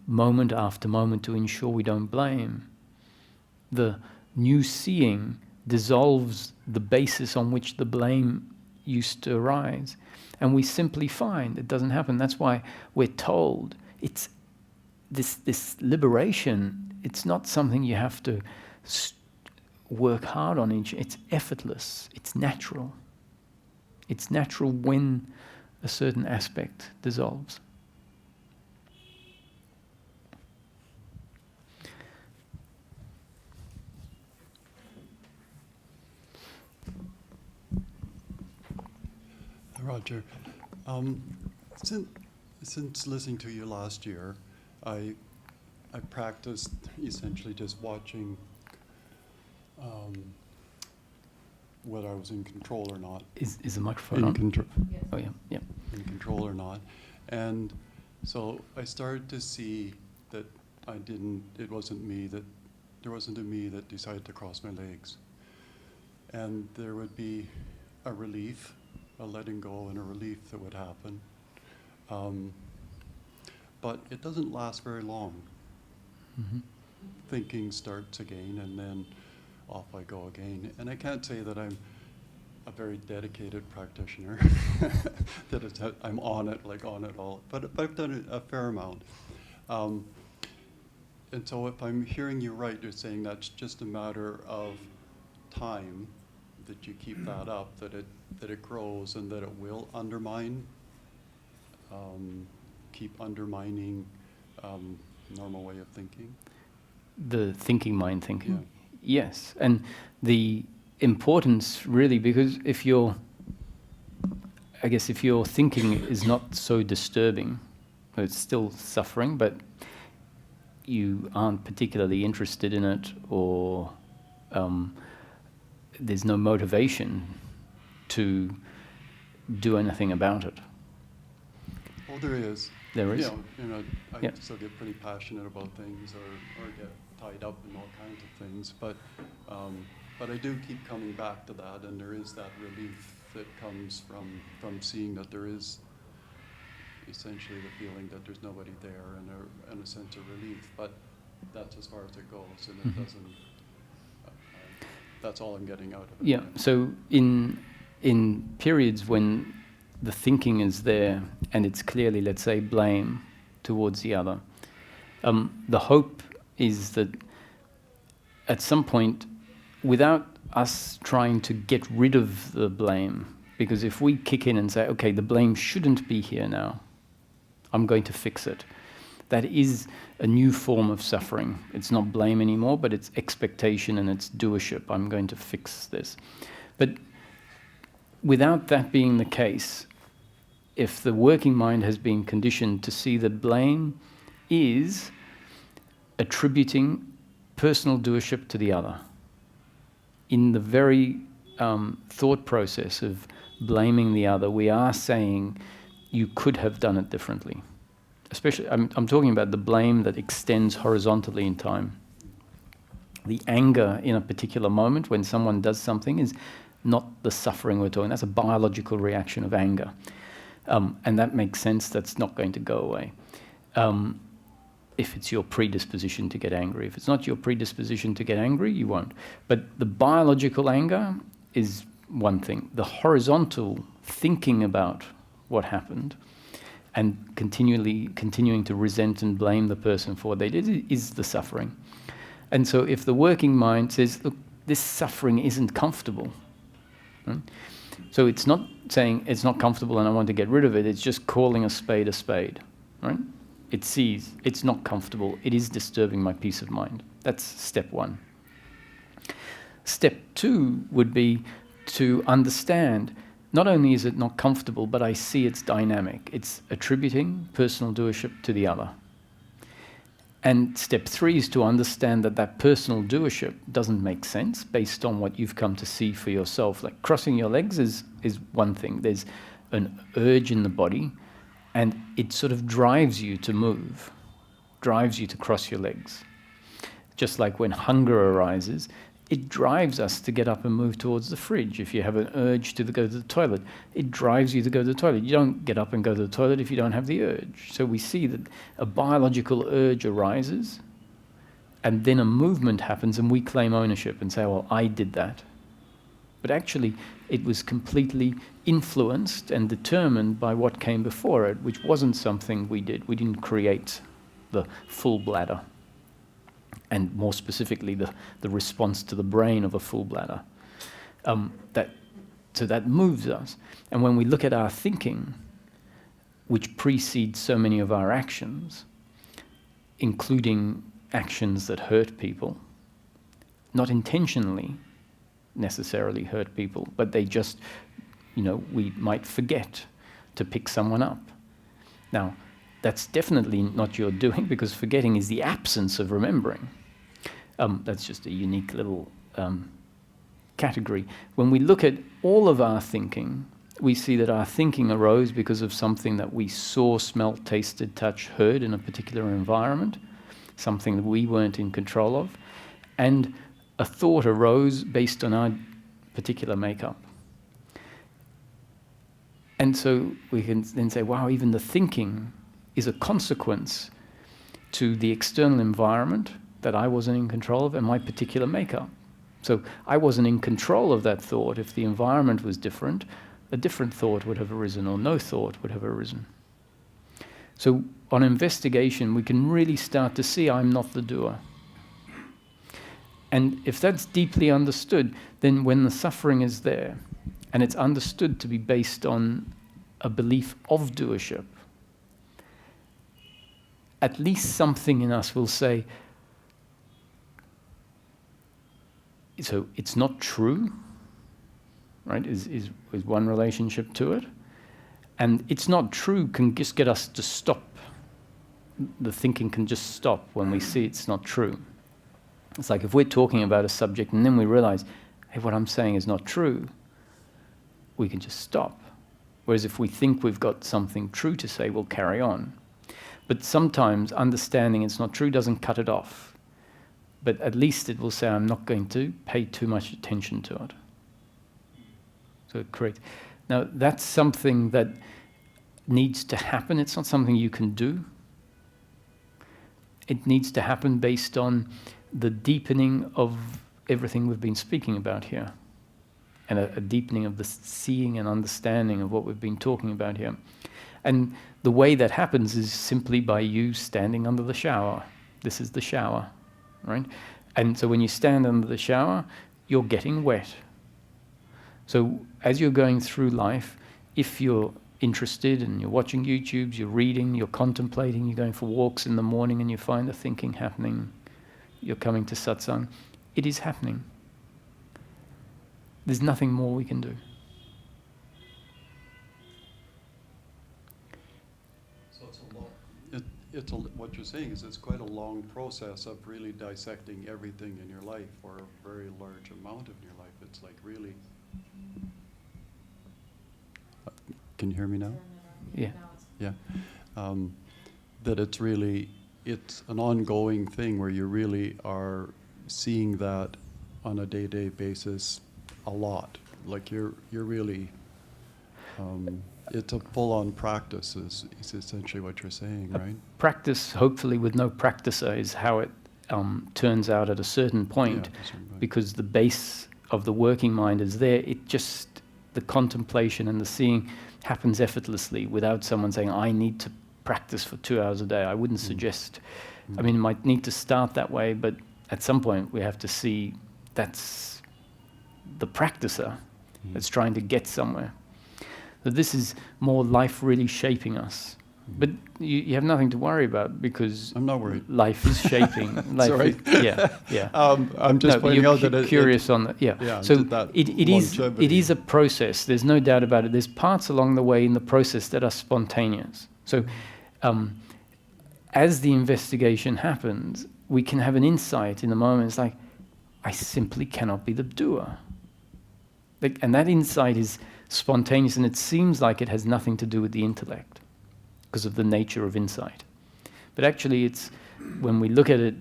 moment after moment to ensure we don't blame. The new seeing dissolves the basis on which the blame used to arise. And we simply find it doesn't happen. That's why we're told it's this liberation. It's not something you have to work hard on. It's effortless. It's natural. It's natural when a certain aspect dissolves. Roger, since listening to you last year, I practiced essentially just watching whether I was in control or not. Is the microphone on? Yes. Oh yeah, yeah. In control or not, and so I started to see that there wasn't a me that decided to cross my legs, and there would be a relief, a letting go and a relief that would happen. But it doesn't last very long. Mm-hmm. Thinking starts again and then off I go again. And I can't say that I'm a very dedicated practitioner, that I'm on it all, but I've done a fair amount. And so if I'm hearing you right, you're saying that's just a matter of time, that you keep that up, that it grows, and that it will undermine, keep undermining normal way of thinking. The thinking mind thinking. Yeah. Yes, and the importance really, because if your thinking is not so disturbing, it's still suffering, but you aren't particularly interested in it, or there's no motivation to do anything about it. Well, there is. There is? I still get pretty passionate about things or get tied up in all kinds of things, but I do keep coming back to that, and there is that relief that comes from seeing that there is essentially the feeling that there's nobody there and a sense of relief. But that's as far as it goes, and it doesn't. That's all I'm getting out of it. Yeah. So in periods when the thinking is there and it's clearly, let's say, blame towards the other, the hope is that at some point, without us trying to get rid of the blame, because if we kick in and say, okay, the blame shouldn't be here now, I'm going to fix it, that is a new form of suffering. It's not blame anymore, but it's expectation and it's doership. I'm going to fix this. But without that being the case, if the working mind has been conditioned to see that blame is attributing personal doership to the other, in the very thought process of blaming the other, we are saying you could have done it differently. Especially, I'm talking about the blame that extends horizontally in time. The anger in a particular moment when someone does something is not the suffering we're talking. That's a biological reaction of anger. And that makes sense. That's not going to go away. If it's your predisposition to get angry. If it's not your predisposition to get angry, you won't. But the biological anger is one thing. The horizontal thinking about what happened and continuing to resent and blame the person for what they did is the suffering. And so if the working mind says, look, this suffering isn't comfortable, right? So it's not saying it's not comfortable and I want to get rid of it, it's just calling a spade, right? It sees it's not comfortable, it is disturbing my peace of mind. That's step one. Step two would be to understand, not only is it not comfortable, but I see it's dynamic. It's attributing personal doership to the other. And step three is to understand that that personal doership doesn't make sense based on what you've come to see for yourself. Like crossing your legs is one thing. There's an urge in the body, and it sort of drives you to move, drives you to cross your legs. Just like when hunger arises, it drives us to get up and move towards the fridge. If you have an urge to go to the toilet, it drives you to go to the toilet. You don't get up and go to the toilet if you don't have the urge. So we see that a biological urge arises, and then a movement happens, and we claim ownership and say, well, I did that. But actually, it was completely influenced and determined by what came before it, which wasn't something we did. We didn't create the full bladder. And more specifically, the response to the brain of a full bladder. So that moves us. And when we look at our thinking, which precedes so many of our actions, including actions that hurt people, not intentionally necessarily hurt people, but they just, we might forget to pick someone up. Now, that's definitely not your doing, because forgetting is the absence of remembering. That's just a unique little category. When we look at all of our thinking, we see that our thinking arose because of something that we saw, smelt, tasted, touched, heard in a particular environment, something that we weren't in control of, and a thought arose based on our particular makeup. And so we can then say, wow, even the thinking is a consequence to the external environment that I wasn't in control of and my particular makeup. So I wasn't in control of that thought. If the environment was different, a different thought would have arisen, or no thought would have arisen. So on investigation, we can really start to see I'm not the doer. And if that's deeply understood, then when the suffering is there, and it's understood to be based on a belief of doership, at least something in us will say, so it's not true, right, is one relationship to it. And it's not true can just get us to stop. The thinking can just stop when we see it's not true. It's like if we're talking about a subject and then we realize, hey, what I'm saying is not true, we can just stop. Whereas if we think we've got something true to say, we'll carry on. But sometimes understanding it's not true doesn't cut it off. But at least it will say, I'm not going to pay too much attention to it. So correct. Now, that's something that needs to happen. It's not something you can do. It needs to happen based on the deepening of everything we've been speaking about here, and a deepening of the seeing and understanding of what we've been talking about here. And the way that happens is simply by you standing under the shower. This is the shower, right? And so when you stand under the shower, you're getting wet. So as you're going through life, if you're interested and you're watching YouTubes, you're reading, you're contemplating, you're going for walks in the morning and you find the thinking happening, you're coming to satsang, it is happening. There's nothing more we can do. So what you're saying is it's quite a long process of really dissecting everything in your life, or a very large amount of your life. It's like really. Can you hear me now? Yeah. Yeah. That it's an ongoing thing where you really are seeing that on a day-to-day basis a lot. Like you're really, it's a full-on practice is essentially what you're saying, right? Practice, hopefully with no practicer, is how it turns out at a certain point, because the base of the working mind is there. It just, the contemplation and the seeing happens effortlessly without someone saying, I need to practice for 2 hours a day. I wouldn't suggest. I mean, it might need to start that way, but at some point we have to see that's the practicer that's trying to get somewhere. So this is more life really shaping us. But you have nothing to worry about, because I'm not worried. Life is shaping. Life Sorry. Yeah. I'm just pointing out that curious on that. Yeah. So it is a process. There's no doubt about it. There's parts along the way in the process that are spontaneous. So as the investigation happens, we can have an insight in the moment. It's like, I simply cannot be the doer. And that insight is spontaneous, and it seems like it has nothing to do with the intellect, because of the nature of insight. But actually it's, when we look at it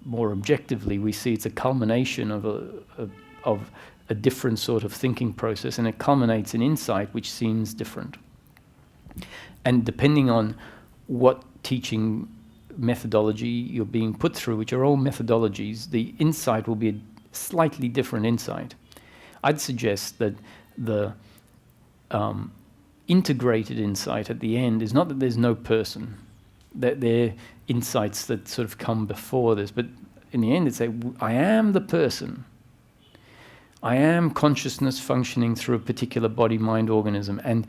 more objectively, we see it's a culmination of a different sort of thinking process, and it culminates in insight which seems different. And depending on what teaching methodology you're being put through, which are all methodologies, the insight will be a slightly different insight. I'd suggest that the integrated insight at the end is not that there's no person, that they're insights that sort of come before this, but in the end it's I am the person. I am consciousness functioning through a particular body-mind organism, and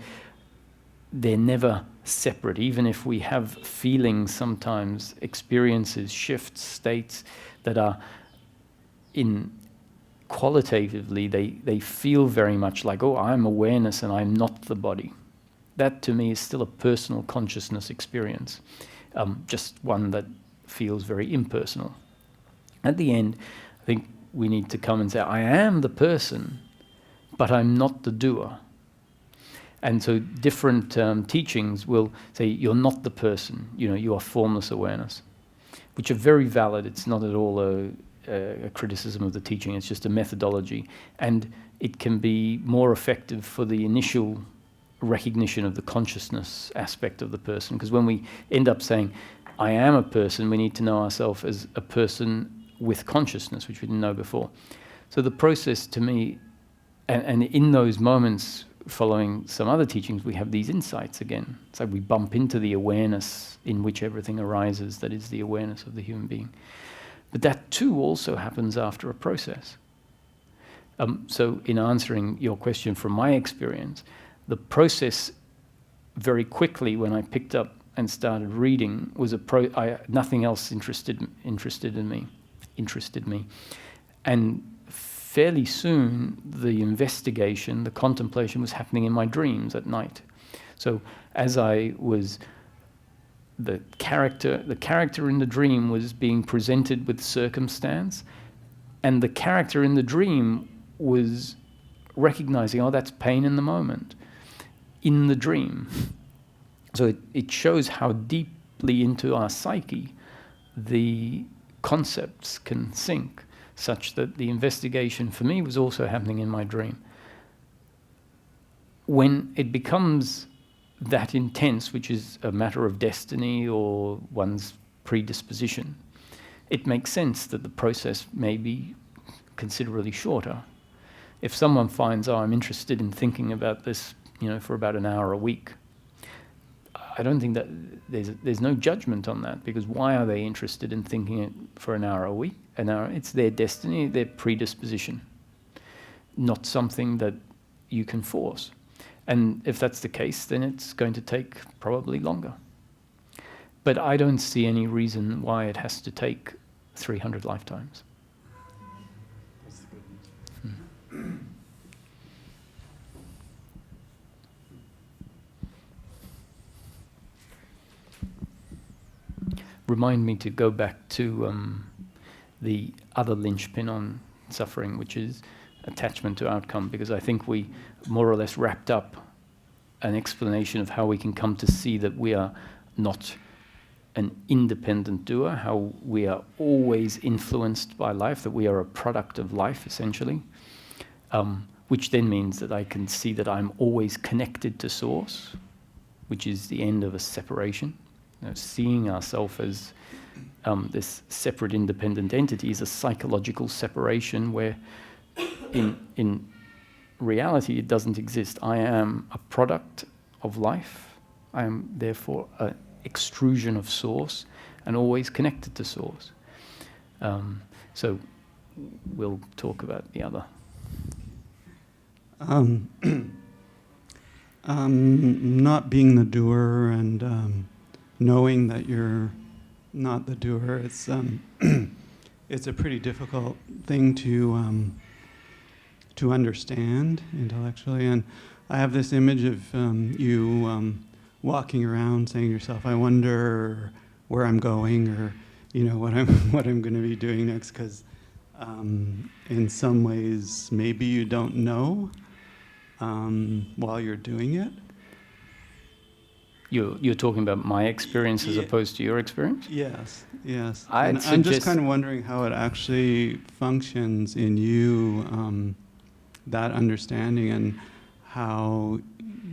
they're never separate. Even if we have feelings sometimes, experiences, shifts, states that are qualitatively, they feel very much like, oh, I'm awareness and I'm not the body. That to me is still a personal consciousness experience, just one that feels very impersonal. At the end, I think we need to come and say, I am the person, but I'm not the doer. And so different teachings will say, you're not the person, you are formless awareness, which are very valid. It's not at all a criticism of the teaching, it's just a methodology. And it can be more effective for the initial recognition of the consciousness aspect of the person, because when we end up saying, I am a person, we need to know ourselves as a person with consciousness, which we didn't know before. So the process to me, and in those moments following some other teachings, we have these insights again. It's like we bump into the awareness in which everything arises, that is the awareness of the human being. But that too also happens after a process. So in answering your question from my experience, the process very quickly when I picked up and started reading was nothing else interested me. And fairly soon the investigation, the contemplation was happening in my dreams at night. So as I was, the character in the dream was being presented with circumstance, and the character in the dream was recognizing, oh, that's pain in the moment, in the dream. So it shows how deeply into our psyche the concepts can sink, such that the investigation for me was also happening in my dream. When it becomes that intense, which is a matter of destiny or one's predisposition, it makes sense that the process may be considerably shorter. If someone finds, oh, I'm interested in thinking about this, for about an hour a week, I don't think that there's no judgment on that, because why are they interested in thinking it for an hour a week? It's their destiny, their predisposition, not something that you can force. And if that's the case, then it's going to take probably longer. But I don't see any reason why it has to take 300 lifetimes. That's the good news. Remind me to go back to the other linchpin on suffering, which is attachment to outcome, because I think we more or less wrapped up an explanation of how we can come to see that we are not an independent doer, how we are always influenced by life, that we are a product of life, essentially, which then means that I can see that I'm always connected to Source, which is the end of a separation. Seeing ourselves as this separate, independent entity is a psychological separation where in reality it doesn't exist. I am a product of life. I am therefore an extrusion of Source and always connected to Source. So we'll talk about the other. Not being the doer and knowing that you're not the doer, it's a pretty difficult thing to understand intellectually. And I have this image of you walking around saying to yourself, I wonder where I'm going, or what I'm going to be doing next, because in some ways maybe you don't know while you're doing it. You're talking about my experience as opposed to your experience? Yes. I'm just kind of wondering how it actually functions in you, that understanding, and how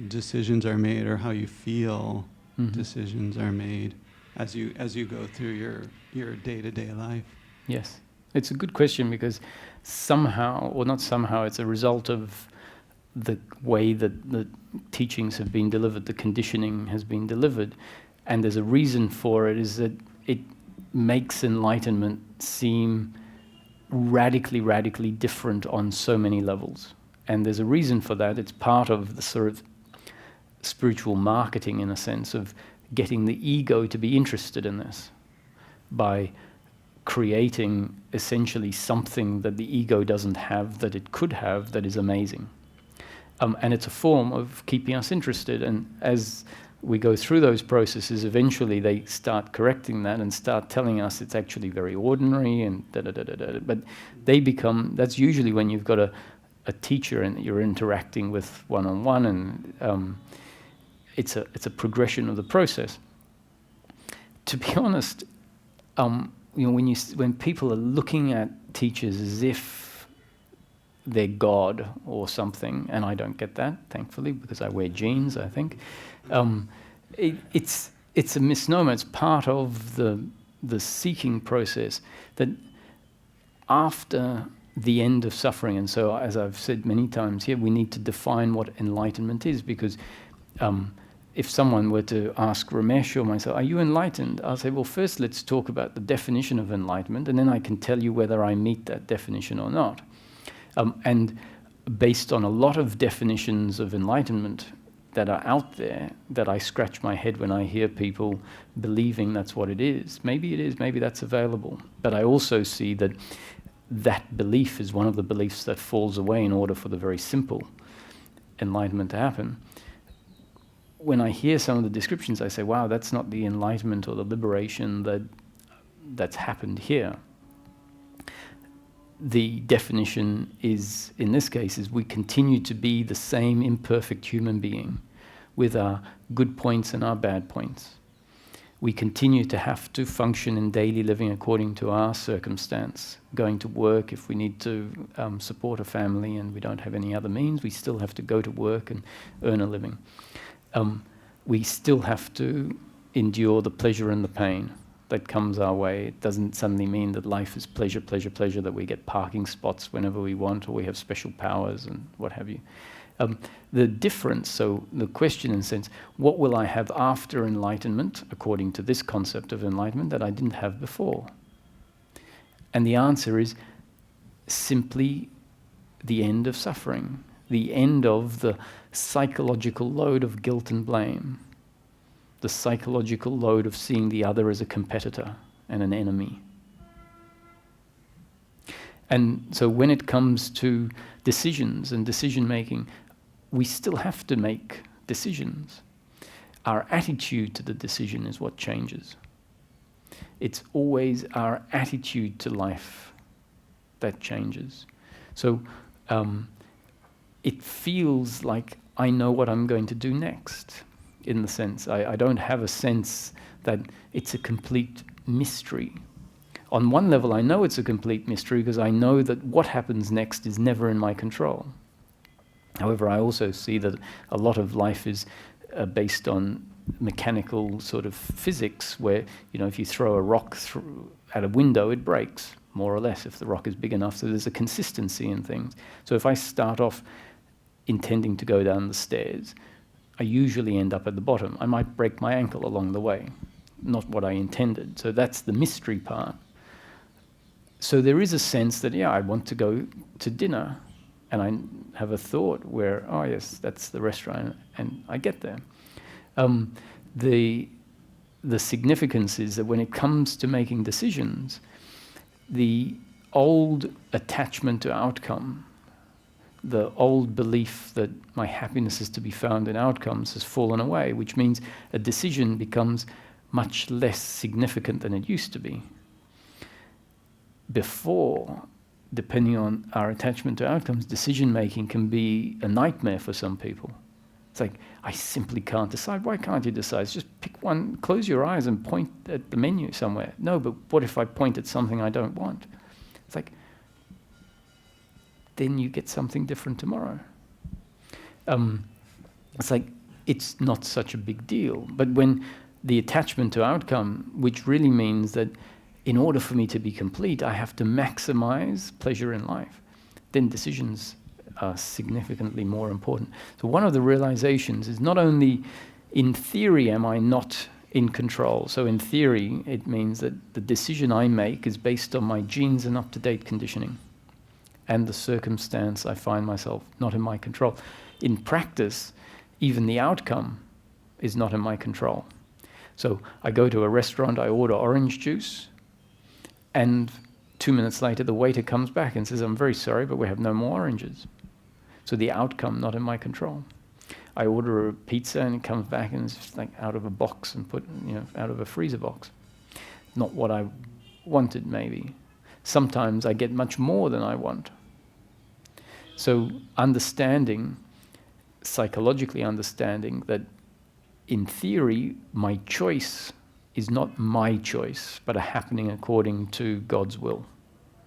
decisions are made, or how you feel decisions are made as you go through your day-to-day life. Yes. It's a good question, because somehow, or not somehow, it's a result of the way that the teachings have been delivered, the conditioning has been delivered, and there's a reason for it, is that it makes enlightenment seem radically different on so many levels. And there's a reason for that. It's part of the sort of spiritual marketing, in a sense, of getting the ego to be interested in this by creating essentially something that the ego doesn't have, that it could have, that is amazing. And it's a form of keeping us interested. And as we go through those processes, eventually they start correcting that and start telling us it's actually very ordinary and da-da-da-da-da. But they become, that's usually when you've got a teacher and you're interacting with one-on-one, and it's a progression of the process. To be honest, when people are looking at teachers as if they're God or something, and I don't get that, thankfully, because I wear jeans, I think. It's a misnomer. It's part of the seeking process, that after the end of suffering, and so as I've said many times here, we need to define what enlightenment is, because if someone were to ask Ramesh or myself, are you enlightened? I'll say, well, first let's talk about the definition of enlightenment, and then I can tell you whether I meet that definition or not. And based on a lot of definitions of enlightenment that are out there, that I scratch my head when I hear people believing that's what it is. Maybe it is, maybe that's available. But I also see that that belief is one of the beliefs that falls away in order for the very simple enlightenment to happen. When I hear some of the descriptions, I say, wow, that's not the enlightenment or the liberation that's happened here. The definition is, in this case, is we continue to be the same imperfect human being with our good points and our bad points. We continue to have to function in daily living according to our circumstance, going to work if we need to support a family and we don't have any other means, we still have to go to work and earn a living. we still have to endure the pleasure and the pain that comes our way. It doesn't suddenly mean that life is pleasure, pleasure, pleasure, that we get parking spots whenever we want, or we have special powers and what have you. The difference, so the question in a sense, what will I have after enlightenment, according to this concept of enlightenment, that I didn't have before? And the answer is simply the end of suffering, the end of the psychological load of guilt and blame, the psychological load of seeing the other as a competitor and an enemy. And so when it comes to decisions and decision making, we still have to make decisions. Our attitude to the decision is what changes. It's always our attitude to life that changes. So it feels like I know what I'm going to do next, in the sense. I don't have a sense that it's a complete mystery. On one level, I know it's a complete mystery because I know that what happens next is never in my control. However, I also see that a lot of life is based on mechanical sort of physics where, if you throw a rock at a window, it breaks, more or less, if the rock is big enough. So there's a consistency in things. So if I start off intending to go down the stairs, I usually end up at the bottom. I might break my ankle along the way, not what I intended. So that's the mystery part. So there is a sense that, I want to go to dinner, and I have a thought where, oh yes, that's the restaurant, and I get there. The significance is that when it comes to making decisions, the old attachment to outcome, the old belief that my happiness is to be found in outcomes has fallen away, which means a decision becomes much less significant than it used to be. Before, depending on our attachment to outcomes, decision-making can be a nightmare for some people. It's like, I simply can't decide. Why can't you decide? Just pick one, close your eyes and point at the menu somewhere. No, but what if I point at something I don't want? It's like, then you get something different tomorrow. It's like, it's not such a big deal. But when the attachment to outcome, which really means that in order for me to be complete, I have to maximize pleasure in life, then decisions are significantly more important. So one of the realizations is not only in theory am I not in control. So in theory, it means that the decision I make is based on my genes and up-to-date conditioning and the circumstance I find myself not in my control. In practice, even the outcome is not in my control. So I go to a restaurant, I order orange juice, and 2 minutes later, the waiter comes back and says, I'm very sorry, but we have no more oranges. So the outcome, not in my control. I order a pizza and it comes back and it's like out of a box and put, out of a freezer box. Not what I wanted, maybe. Sometimes I get much more than I want. So psychologically understanding that in theory, my choice is not my choice, but a happening according to God's will,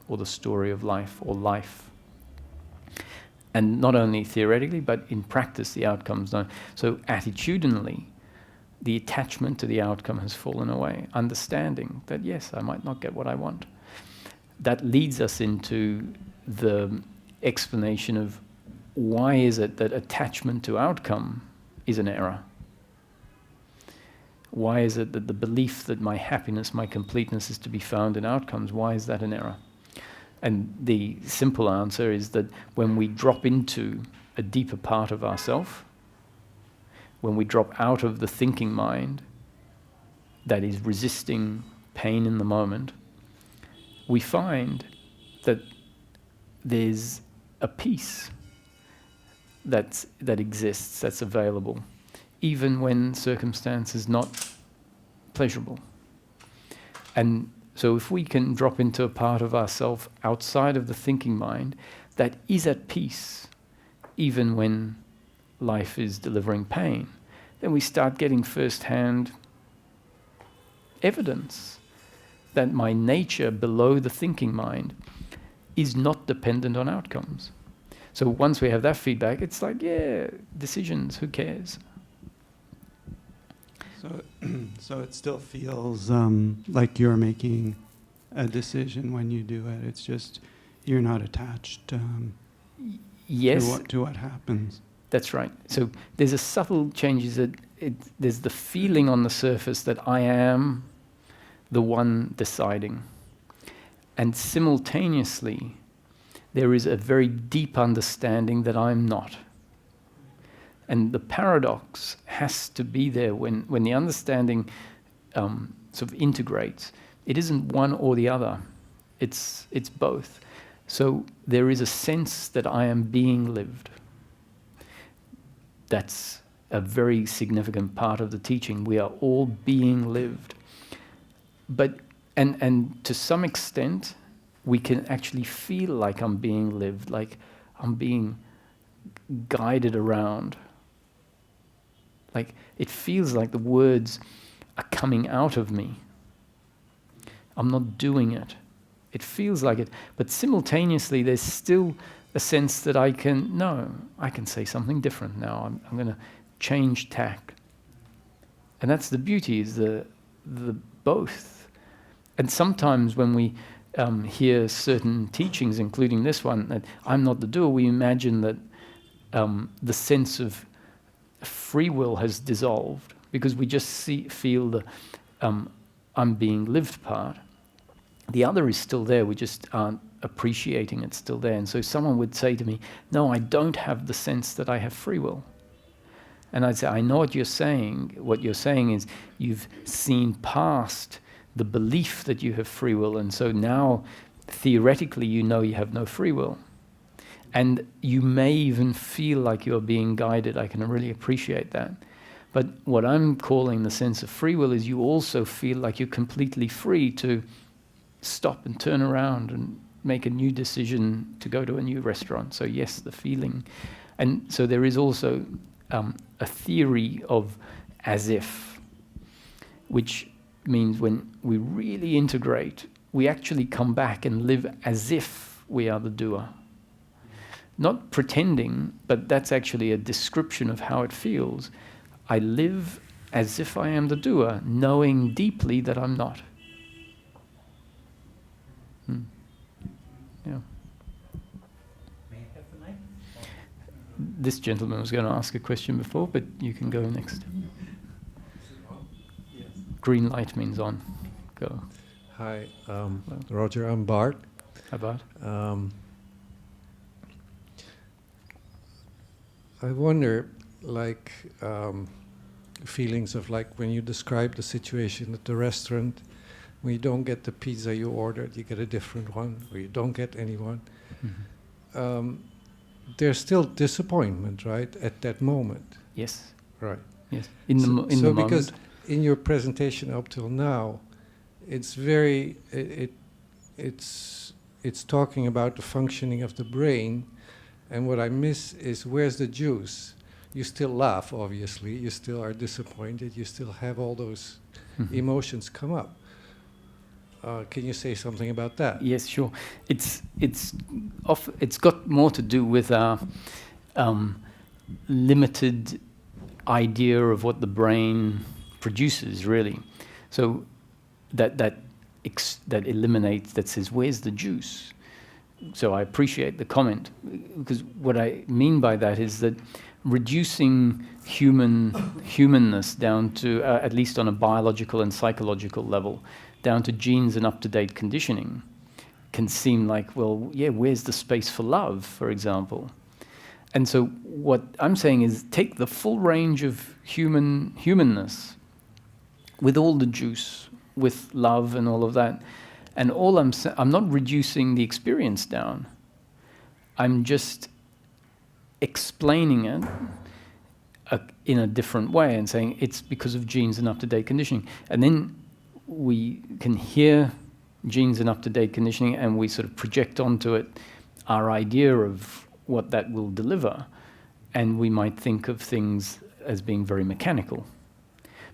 or the story of life, or life. And not only theoretically, but in practice, the outcome's known. So attitudinally, the attachment to the outcome has fallen away, understanding that, yes, I might not get what I want. That leads us into the explanation of why is it that attachment to outcome is an error? Why is it that the belief that my happiness, my completeness is to be found in outcomes, why is that an error? And the simple answer is that when we drop into a deeper part of ourself, when we drop out of the thinking mind that is resisting pain in the moment, we find that there's a peace that exists, that's available, even when circumstance is not pleasurable. And so if we can drop into a part of ourself outside of the thinking mind that is at peace, even when life is delivering pain, then we start getting first-hand evidence that my nature below the thinking mind is not dependent on outcomes. So once we have that feedback, it's like, yeah, decisions, who cares? So, so it still feels like you're making a decision when you do it. It's just you're not attached Yes, to what happens. that's right. So there's a subtle changes that there's the feeling on the surface that I am the one deciding. And simultaneously, there is a very deep understanding that I'm not. And the paradox has to be there when the understanding sort of integrates. It isn't one or the other. It's both. So there is a sense that I am being lived. That's a very significant part of the teaching. We are all being lived. But and to some extent, we can actually feel like I'm being lived, like I'm being guided around. Like it feels like the words are coming out of me. I'm not doing it. It feels like it. But simultaneously, there's still a sense that I can say something different now. I'm going to change tack. And that's the beauty, is the both. And sometimes when we hear certain teachings, including this one, that I'm not the doer, we imagine that the sense of free will has dissolved because we just feel the I'm being lived part. The other is still there, we just aren't appreciating it's still there. And so someone would say to me, no, I don't have the sense that I have free will. And I'd say, I know what you're saying. What you're saying is you've seen past the belief that you have free will, and so now theoretically you know you have no free will. And you may even feel like you're being guided. I can really appreciate that. But what I'm calling the sense of free will is you also feel like you're completely free to stop and turn around and make a new decision to go to a new restaurant. So yes, the feeling. And so there is also a theory of as if, which means when we really integrate, we actually come back and live as if we are the doer. Not pretending, but that's actually a description of how it feels. I live as if I am the doer, knowing deeply that I'm not. Yeah. May I have the mic? This gentleman was going to ask a question before, but you can go next. Green light means on. Go. Hi, Roger, I'm Bart. How about? I wonder, like, feelings of like when you describe the situation at the restaurant, when you don't get the pizza you ordered, you get a different one, or you don't get any one. Mm-hmm. There's still disappointment, right, at that moment. Yes. Right. Yes. In the moment. Because in your presentation up till now, it's very it's talking about the functioning of the brain, and what I miss is where's the juice? You still laugh, obviously. You still are disappointed. You still have all those emotions come up. Can you say something about that? Yes, sure. It's got more to do with our limited idea of what the brain produces, really. So that eliminates, that says, where's the juice? So I appreciate the comment, because what I mean by that is that reducing humanness down to, at least on a biological and psychological level, down to genes and up-to-date conditioning can seem like, well, yeah, where's the space for love, for example? And so what I'm saying is take the full range of humanness with all the juice, with love and all of that, and all I'm not reducing the experience down. I'm just explaining it in a different way and saying it's because of genes and up-to-date conditioning. And then we can hear genes and up-to-date conditioning, and we sort of project onto it our idea of what that will deliver. And we might think of things as being very mechanical.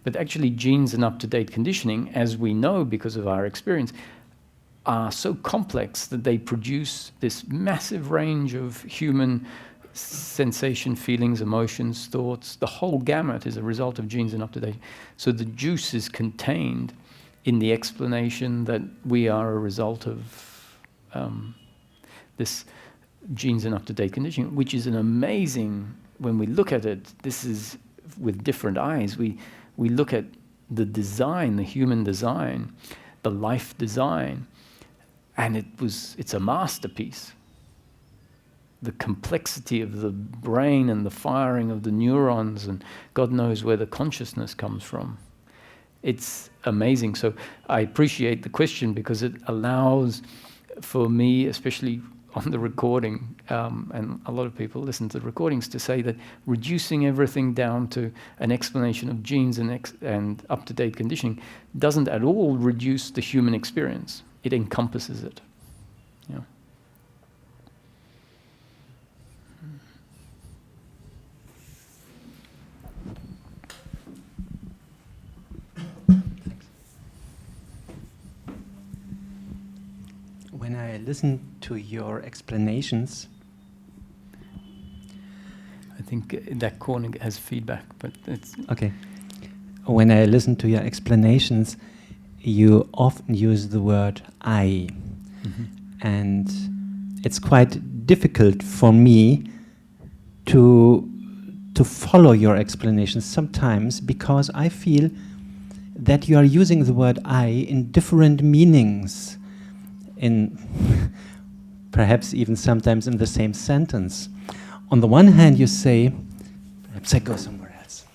But actually genes and up-to-date conditioning, as we know because of our experience, are so complex that they produce this massive range of human sensation, feelings, emotions, thoughts, the whole gamut is a result of genes and up-to-date. So the juice is contained in the explanation that we are a result of this genes and up-to-date conditioning, which is an amazing, when we look at it, this is with different eyes, we look at the design, the human design, the life design, and it's a masterpiece. The complexity of the brain and the firing of the neurons, and God knows where the consciousness comes from. It's amazing. So I appreciate the question because it allows for me, especially on the recording, and a lot of people listen to the recordings, to say that reducing everything down to an explanation of genes and up-to-date conditioning doesn't at all reduce the human experience. It encompasses it. Yeah. When I listen to your explanations, I think that corner has feedback, but it's... okay. When I listen to your explanations, you often use the word I. And it's quite difficult for me to follow your explanations sometimes, because I feel that you are using the word I in different meanings, in perhaps even sometimes in the same sentence. On the one hand, you say, perhaps I go somewhere else.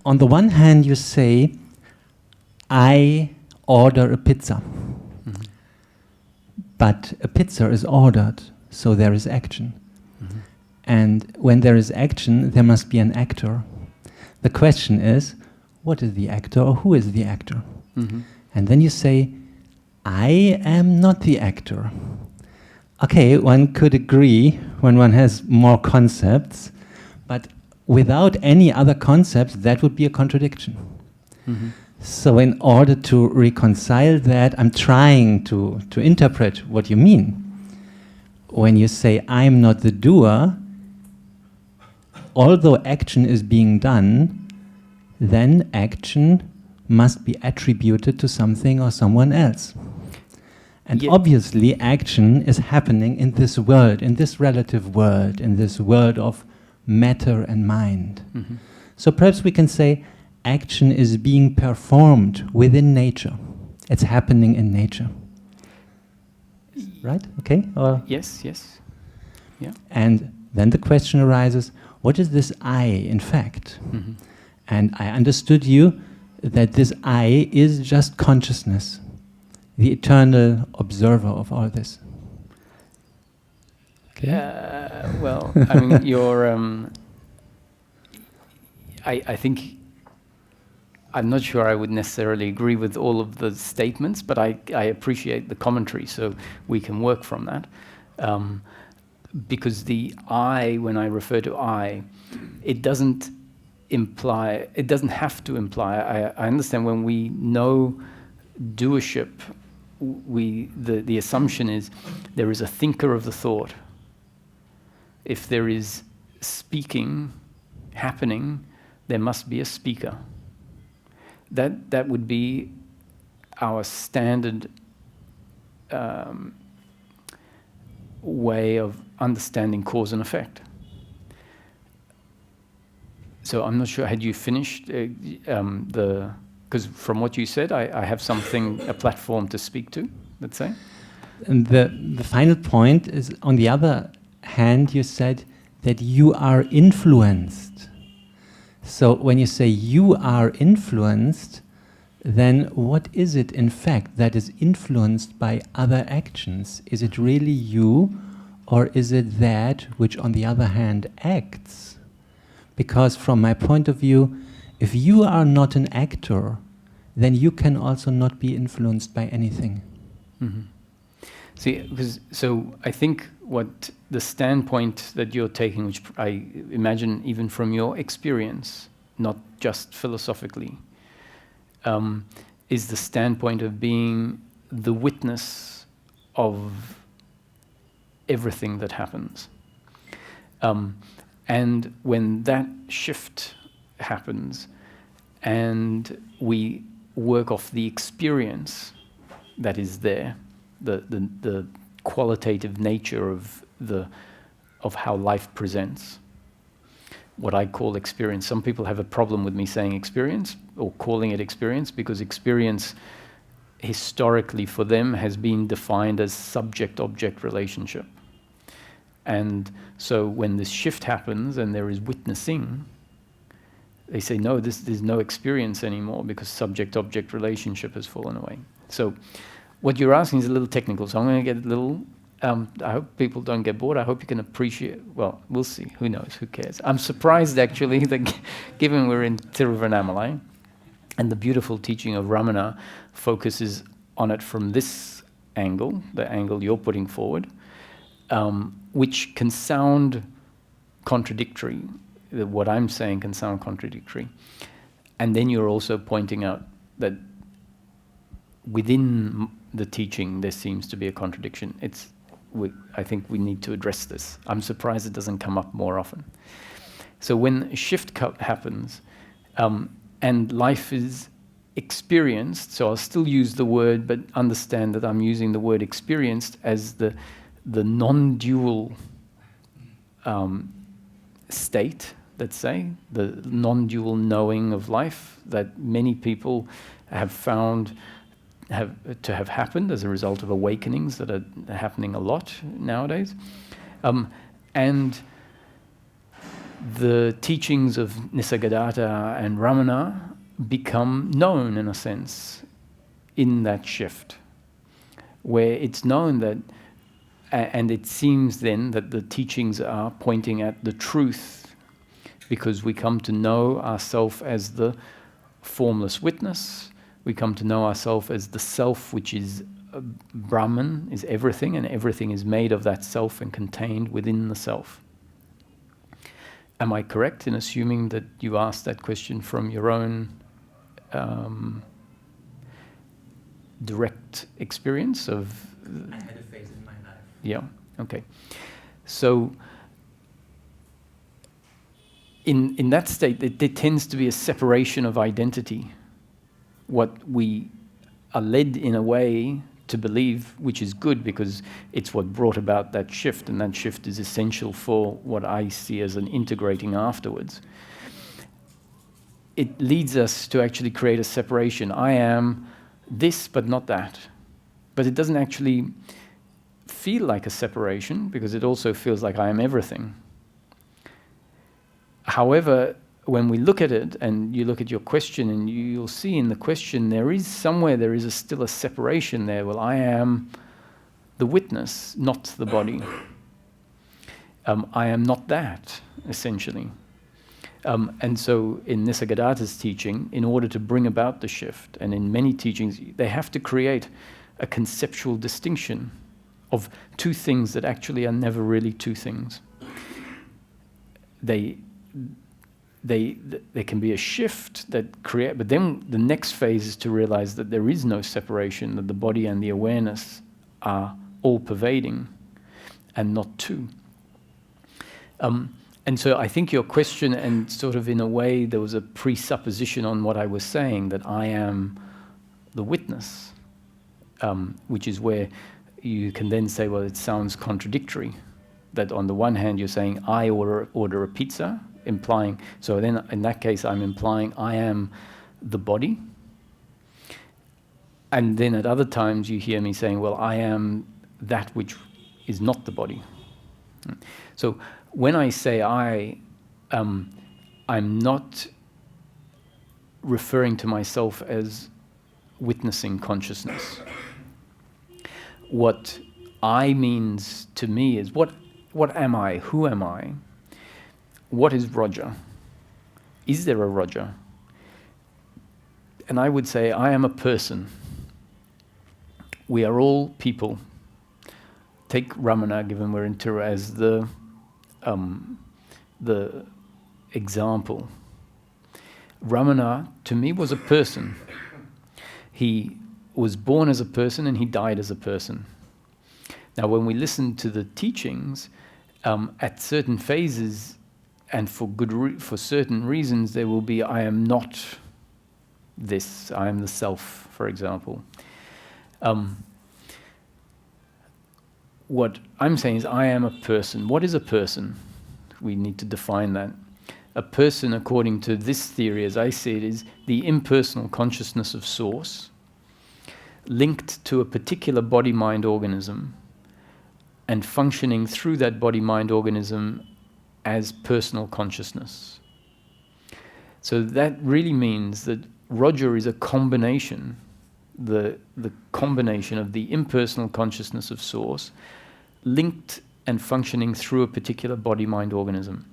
On the one hand, you say, I order a pizza. But a pizza is ordered, so there is action. And when there is action, there must be an actor. The question is, what is the actor, or who is the actor? And then you say, I am not the actor. Okay, one could agree when one has more concepts, but without any other concepts, that would be a contradiction. So in order to reconcile that, I'm trying to interpret what you mean. When you say, I'm not the doer, although action is being done, then action must be attributed to something or someone else. And obviously action is happening in this world, in this relative world, in this world of matter and mind. So perhaps we can say action is being performed within nature. It's happening in nature. Right? Okay? Or Yes, yes. Yeah. and then the question arises, what is this I in fact? And I understood you that this I is just consciousness, the eternal observer of all this. Okay? Well, I mean, I think, I'm not sure I would necessarily agree with all of the statements, but I appreciate the commentary, so we can work from that. Because the I, when I refer to I, it doesn't have to imply, I understand when we know doership, the assumption is there is a thinker of the thought. If there is speaking happening, there must be a speaker. That would be our standard way of understanding cause and effect. So I'm not sure, had you finished because from what you said, I have something, a platform to speak to, let's say. And the final point is, on the other hand, you said that you are influenced. So when you say you are influenced, then what is it in fact that is influenced by other actions? Is it really you, or is it that which on the other hand acts? Because from my point of view, if you are not an actor, then you can also not be influenced by anything. See, so I think what the standpoint that you're taking, which I imagine even from your experience, not just philosophically, is the standpoint of being the witness of everything that happens. And when that shift happens and we work off the experience that is there, the qualitative nature of how life presents, what I call experience. Some people have a problem with me saying experience or calling it experience, because experience historically for them has been defined as subject-object relationship. And so when this shift happens and there is witnessing, they say, no, there's no experience anymore because subject-object relationship has fallen away. So what you're asking is a little technical, so I'm going to get a little, I hope people don't get bored. I hope you can appreciate, well, we'll see. Who knows? Who cares? I'm surprised, actually, that given we're in Tiruvannamalai, and the beautiful teaching of Ramana focuses on it from this angle, the angle you're putting forward, which can sound contradictory. What I'm saying can sound contradictory. And then you're also pointing out that within the teaching there seems to be a contradiction. I think we need to address this. I'm surprised it doesn't come up more often. So when a shift happens, and life is experienced, so I'll still use the word, but understand that I'm using the word experienced as the non-dual state, let's say, the non-dual knowing of life that many people have found to have happened as a result of awakenings that are happening a lot nowadays. And the teachings of Nisargadatta and Ramana become known, in a sense, in that shift, where it's known that, and it seems then that the teachings are pointing at the truth, because we come to know ourselves as the formless witness. We come to know ourselves as the self, which is Brahman, is everything, and everything is made of that self and contained within the self. Am I correct in assuming that you asked that question from your own direct experience of... I had a phase in my life. Yeah, okay. So in that state, there tends to be a separation of identity. What we are led in a way to believe, which is good because it's what brought about that shift, and that shift is essential for what I see as an integrating afterwards. It leads us to actually create a separation. I am this, but not that. But it doesn't actually feel like a separation, because it also feels like I am everything. However, when we look at it, and you look at your question, and you'll see in the question there is still a separation there. Well, I am the witness, not the body. I am not that, essentially. And so in Nisargadatta's teaching, in order to bring about the shift, and in many teachings, they have to create a conceptual distinction of two things that actually are never really two things. There can be a shift that create, but then the next phase is to realize that there is no separation, that the body and the awareness are all-pervading and not two. And so I think your question, and sort of in a way there was a presupposition on what I was saying, that I am the witness, which is where you can then say, well, it sounds contradictory, that on the one hand you're saying I order a pizza, implying, so then in that case I'm implying I am the body. And then at other times you hear me saying, well, I am that which is not the body. So when I say I'm not referring to myself as witnessing consciousness. What I means to me is what am I? Who am I? What is Roger? Is there a Roger? And I would say I am a person. We are all people. Take Ramana, given we're in Tiru, as the example. Ramana, to me, was a person. He was born as a person and he died as a person. Now, when we listen to the teachings, at certain phases, and for certain reasons, there will be, I am not this, I am the self, for example. What I'm saying is, I am a person. What is a person? We need to define that. A person, according to this theory, as I see it, is the impersonal consciousness of Source, linked to a particular body-mind organism, and functioning through that body-mind organism as personal consciousness. So that really means that Roger is a combination, the combination of the impersonal consciousness of Source, linked and functioning through a particular body-mind organism.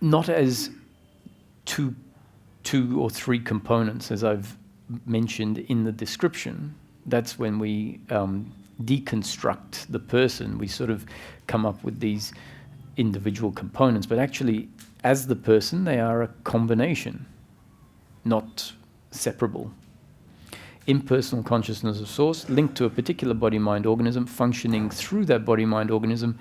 Not as two or three components, as I've mentioned in the description. That's when we deconstruct the person. We sort of come up with these individual components, but actually, as the person, they are a combination, not separable. Impersonal consciousness of Source linked to a particular body-mind organism, functioning through that body-mind organism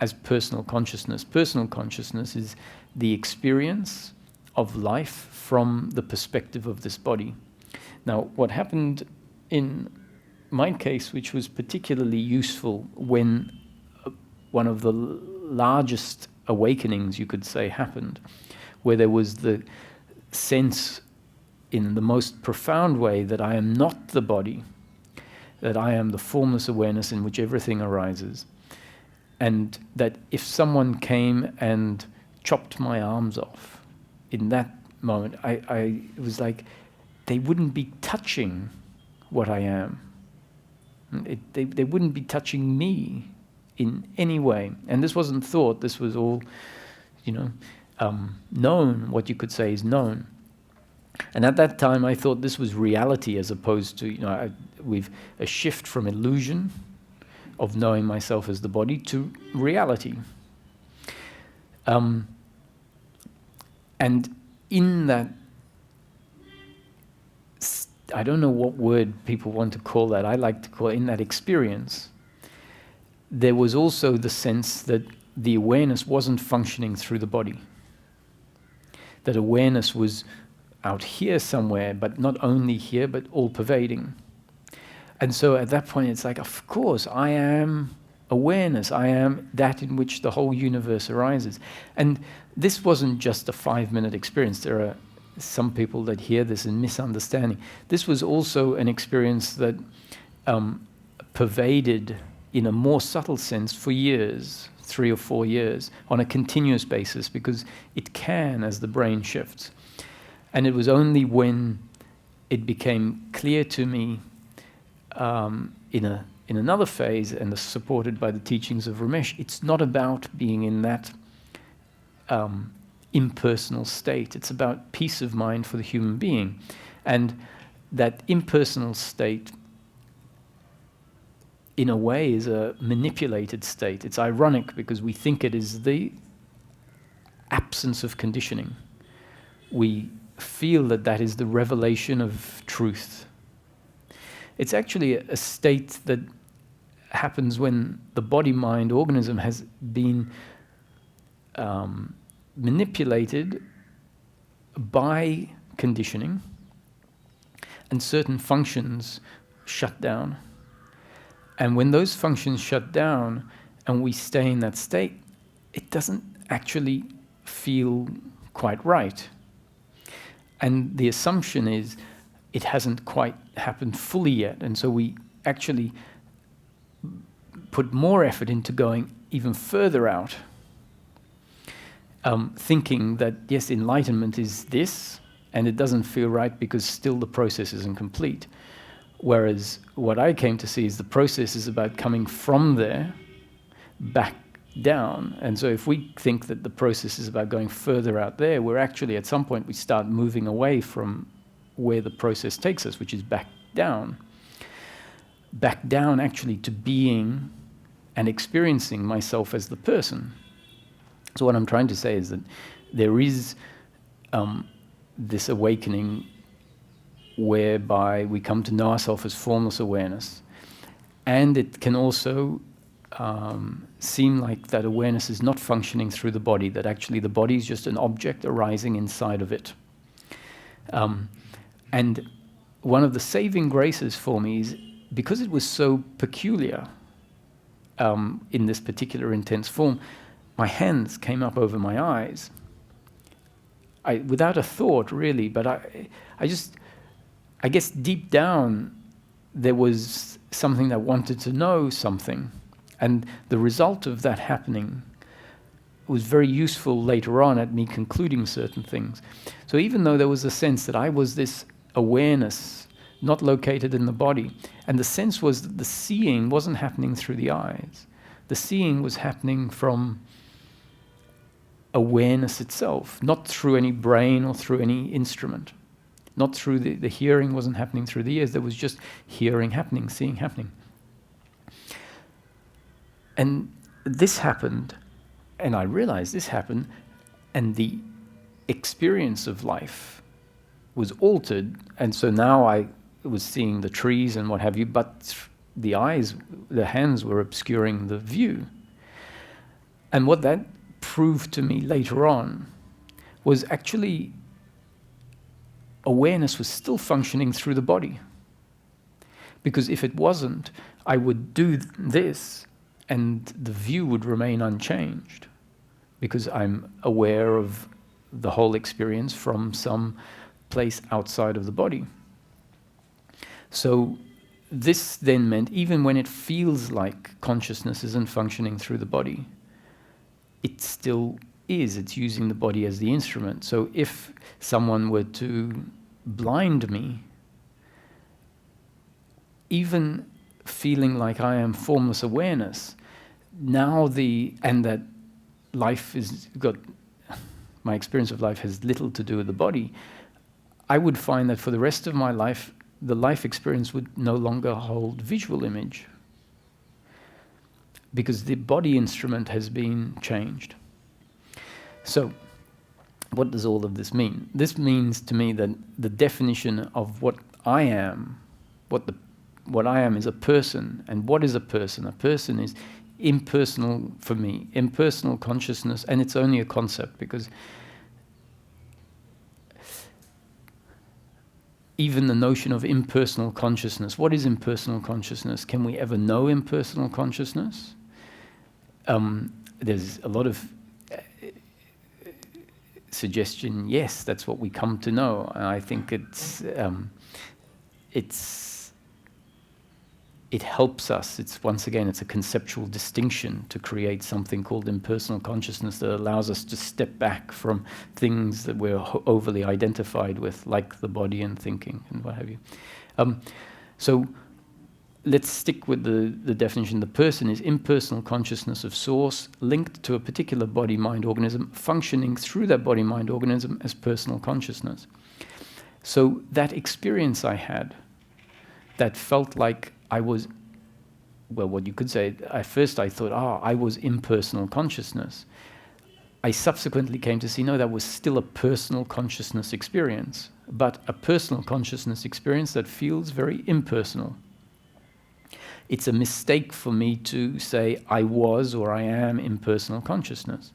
as personal consciousness. Personal consciousness is the experience of life from the perspective of this body. Now, what happened in my case, which was particularly useful when one of the largest awakenings, you could say, happened, where there was the sense in the most profound way that I am not the body, that I am the formless awareness in which everything arises, and that if someone came and chopped my arms off, in that moment, it was like they wouldn't be touching what I am. They wouldn't be touching me in any way. And this wasn't thought, this was all, known. What you could say is known. And at that time, I thought this was reality, as opposed to, we've a shift from illusion of knowing myself as the body to reality. And in that, I don't know what word people want to call that, I like to call it, in that experience, there was also the sense that the awareness wasn't functioning through the body. That awareness was out here somewhere, but not only here, but all pervading. And so at that point, it's like, of course, I am awareness. I am that in which the whole universe arises. And this wasn't just a 5-minute experience. There are some people that hear this in misunderstanding. This was also an experience that pervaded in a more subtle sense for years, 3 or 4 years, on a continuous basis, because it can as the brain shifts. And it was only when it became clear to me in another phase, and supported by the teachings of Ramesh, it's not about being in that impersonal state. It's about peace of mind for the human being. And that impersonal state, in a way, is a manipulated state. It's ironic because we think it is the absence of conditioning. We feel that that is the revelation of truth. It's actually a state that happens when the body-mind organism has been manipulated by conditioning, and certain functions shut down. And when those functions shut down and we stay in that state, it doesn't actually feel quite right. And the assumption is it hasn't quite happened fully yet. And so we actually put more effort into going even further out, thinking that, yes, enlightenment is this, and it doesn't feel right because still the process isn't complete. Whereas what I came to see is the process is about coming from there back down. And so if we think that the process is about going further out there, we're actually, at some point, we start moving away from where the process takes us, which is back down. Back down actually to being and experiencing myself as the person. So what I'm trying to say is that there is this awakening whereby we come to know ourselves as formless awareness. And it can also seem like that awareness is not functioning through the body, that actually the body is just an object arising inside of it. And one of the saving graces for me is, because it was so peculiar in this particular intense form, my hands came up over my eyes. Without a thought, really, but I guess deep down there was something that wanted to know something. And the result of that happening was very useful later on at me concluding certain things. So even though there was a sense that I was this awareness not located in the body, and the sense was that the seeing wasn't happening through the eyes. The seeing was happening from awareness itself, not through any brain or through any instrument. Not through the hearing wasn't happening through the ears, there was just hearing happening, seeing happening. And this happened, and I realized this happened, and the experience of life was altered, and so now I was seeing the trees and what have you, but the eyes, the hands were obscuring the view. And what that proved to me later on was actually awareness was still functioning through the body. Because if it wasn't, I would do this and the view would remain unchanged, because I'm aware of the whole experience from some place outside of the body. So this then meant, even when it feels like consciousness isn't functioning through the body, it still is. It's using the body as the instrument. So if someone were to blind me, even feeling like I am formless awareness, now and that life my experience of life has little to do with the body, I would find that for the rest of my life, the life experience would no longer hold visual image, because the body instrument has been changed. So, what does all of this mean? This means to me that the definition of what I am, what I am is a person. And what is a person? A person is impersonal for me, impersonal consciousness, and it's only a concept, because even the notion of impersonal consciousness, what is impersonal consciousness? Can we ever know impersonal consciousness? There's a lot of suggestion, yes, that's what we come to know. And I think it helps us. It's a conceptual distinction to create something called impersonal consciousness that allows us to step back from things that we're overly identified with, like the body and thinking and what have you. So let's stick with the definition. The person is impersonal consciousness of source linked to a particular body-mind organism, functioning through that body-mind organism as personal consciousness. So that experience I had, that felt like I was, well, what you could say, at first I thought, I was impersonal consciousness. I subsequently came to see, no, that was still a personal consciousness experience, but a personal consciousness experience that feels very impersonal. It's a mistake for me to say I was or I am impersonal consciousness.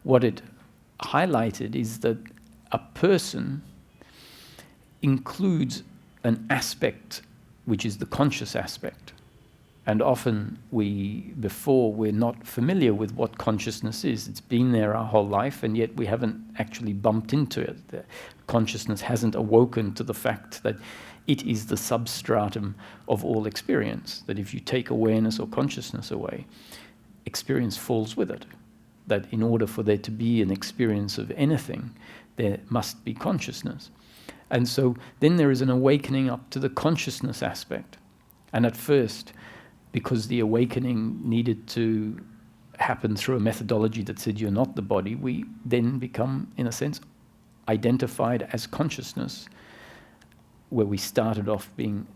What it highlighted is that a person includes an aspect which is the conscious aspect. And often we're not familiar with what consciousness is. It's been there our whole life, and yet we haven't actually bumped into it. The consciousness hasn't awoken to the fact that it is the substratum of all experience, that if you take awareness or consciousness away, experience falls with it. That in order for there to be an experience of anything, there must be consciousness. And so then there is an awakening up to the consciousness aspect. And at first, because the awakening needed to happen through a methodology that said you're not the body, we then become, in a sense, identified as consciousness, where we started off being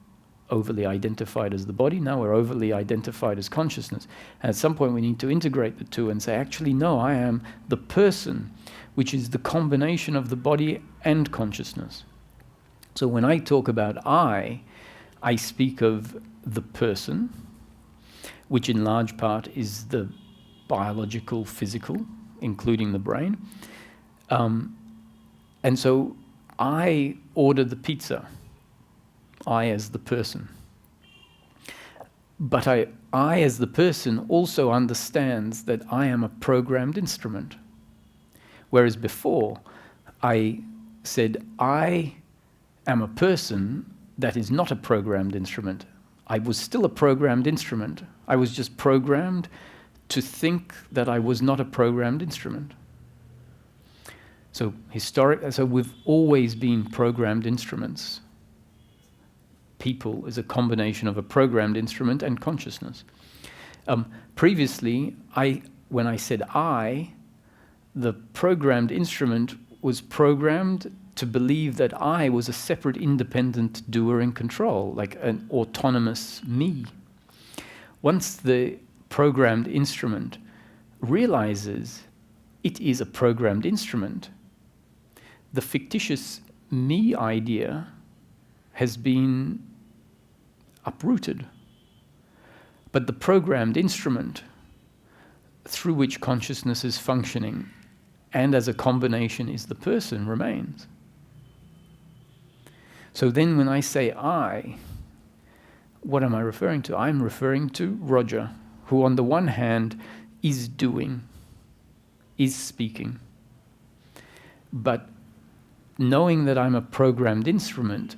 overly identified as the body, now we're overly identified as consciousness. And at some point we need to integrate the two and say, actually, no, I am the person, which is the combination of the body and consciousness. So when I talk about I speak of the person, which in large part is the biological, physical, including the brain. And so I order the pizza, I as the person. But I as the person also understands that I am a programmed instrument. Whereas before, I said, I am a person that is not a programmed instrument. I was still a programmed instrument. I was just programmed to think that I was not a programmed instrument. So we've always been programmed instruments. People is a combination of a programmed instrument and consciousness. Previously, when I said I, the programmed instrument was programmed to believe that I was a separate, independent doer in control, like an autonomous me. Once the programmed instrument realizes it is a programmed instrument, the fictitious me idea has been uprooted. But the programmed instrument through which consciousness is functioning and as a combination is the person remains. So then when I say I, what am I referring to? I'm referring to Roger, who on the one hand is doing, is speaking. But knowing that I'm a programmed instrument,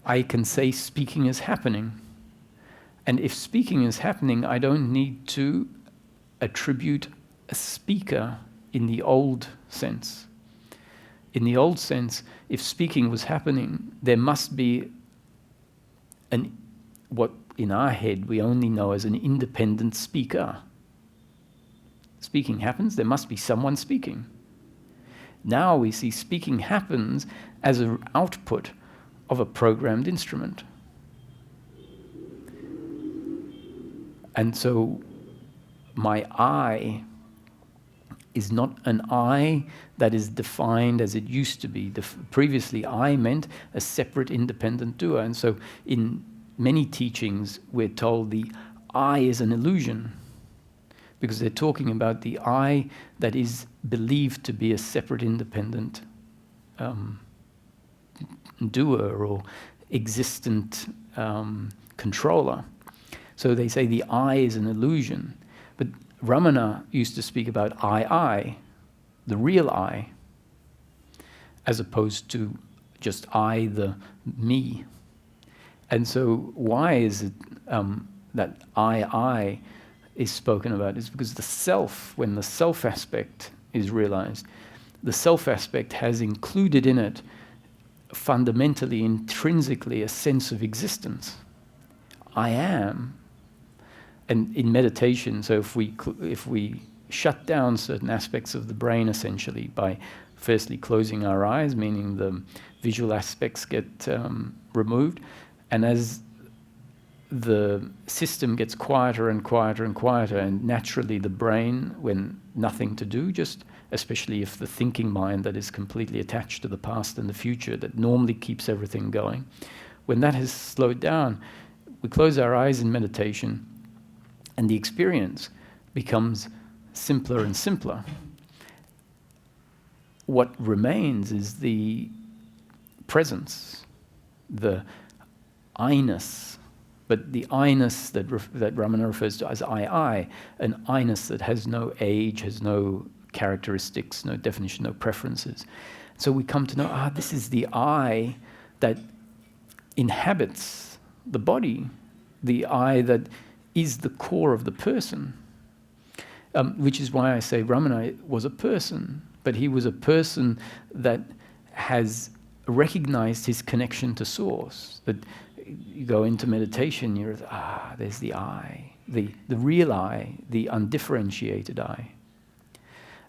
I can say speaking is happening. And if speaking is happening, I don't need to attribute a speaker in the old sense. In the old sense, if speaking was happening, there must be what in our head we only know as an independent speaker. Speaking happens, there must be someone speaking. Now we see speaking happens as an output of a programmed instrument. And so my I is not an I that is defined as it used to be. Previously, I meant a separate, independent doer. And so in many teachings, we're told the I is an illusion, because they're talking about the I that is believed to be a separate, independent doer or existent controller. So they say the I is an illusion. But Ramana used to speak about I, the real I, as opposed to just I, the me. And so why is it that I is spoken about? It's because the self, when the self aspect is realized, the self aspect has included in it fundamentally, intrinsically, a sense of existence. I am. And in meditation, so if we shut down certain aspects of the brain essentially by firstly closing our eyes, meaning the visual aspects get removed, and as the system gets quieter and quieter and quieter, and naturally the brain, when nothing to do, just especially if the thinking mind that is completely attached to the past and the future that normally keeps everything going, when that has slowed down, we close our eyes in meditation and the experience becomes simpler and simpler. What remains is the presence, the I-ness, but the I-ness that Ramana refers to as I, an I-ness that has no age, has no characteristics, no definition, no preferences. So we come to know, this is the I that inhabits the body, the I that is the core of the person, which is why I say Ramana was a person, but he was a person that has recognized his connection to source, that you go into meditation, you're, there's the I, the real I, the undifferentiated I.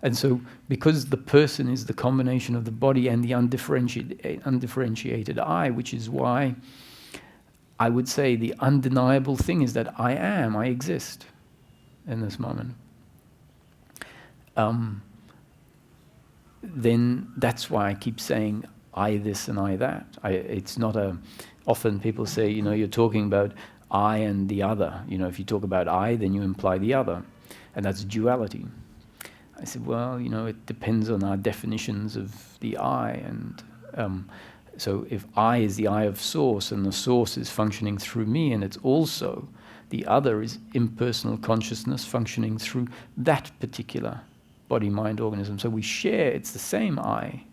And so because the person is the combination of the body and the undifferentiated I, which is why I would say the undeniable thing is that I exist in this moment. Then that's why I keep saying I this and I that. It's not often people say, you're talking about I and the other. You know, if you talk about I, then you imply the other, and that's duality. I said, well, you know, it depends on our definitions of the I, and so if I is the I of Source, and the Source is functioning through me, and it's also the other is impersonal consciousness functioning through that particular body, mind, organism. So we share, it's the same I.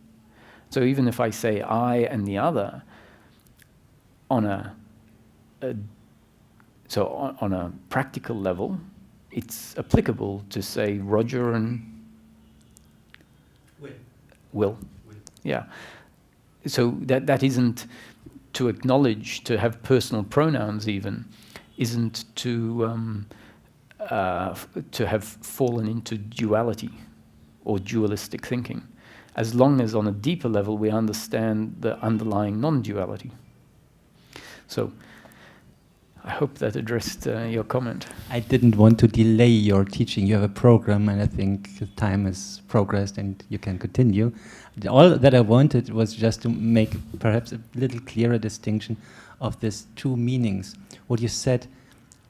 So even if I say I and the other on a practical level, it's applicable to say Roger and Will. Yeah. So that isn't to acknowledge, to have personal pronouns even, isn't to have fallen into duality or dualistic thinking, as long as on a deeper level we understand the underlying non-duality. So I hope that addressed your comment. I didn't want to delay your teaching. You have a program, and I think the time has progressed and you can continue. All that I wanted was just to make perhaps a little clearer distinction of these two meanings. What you said,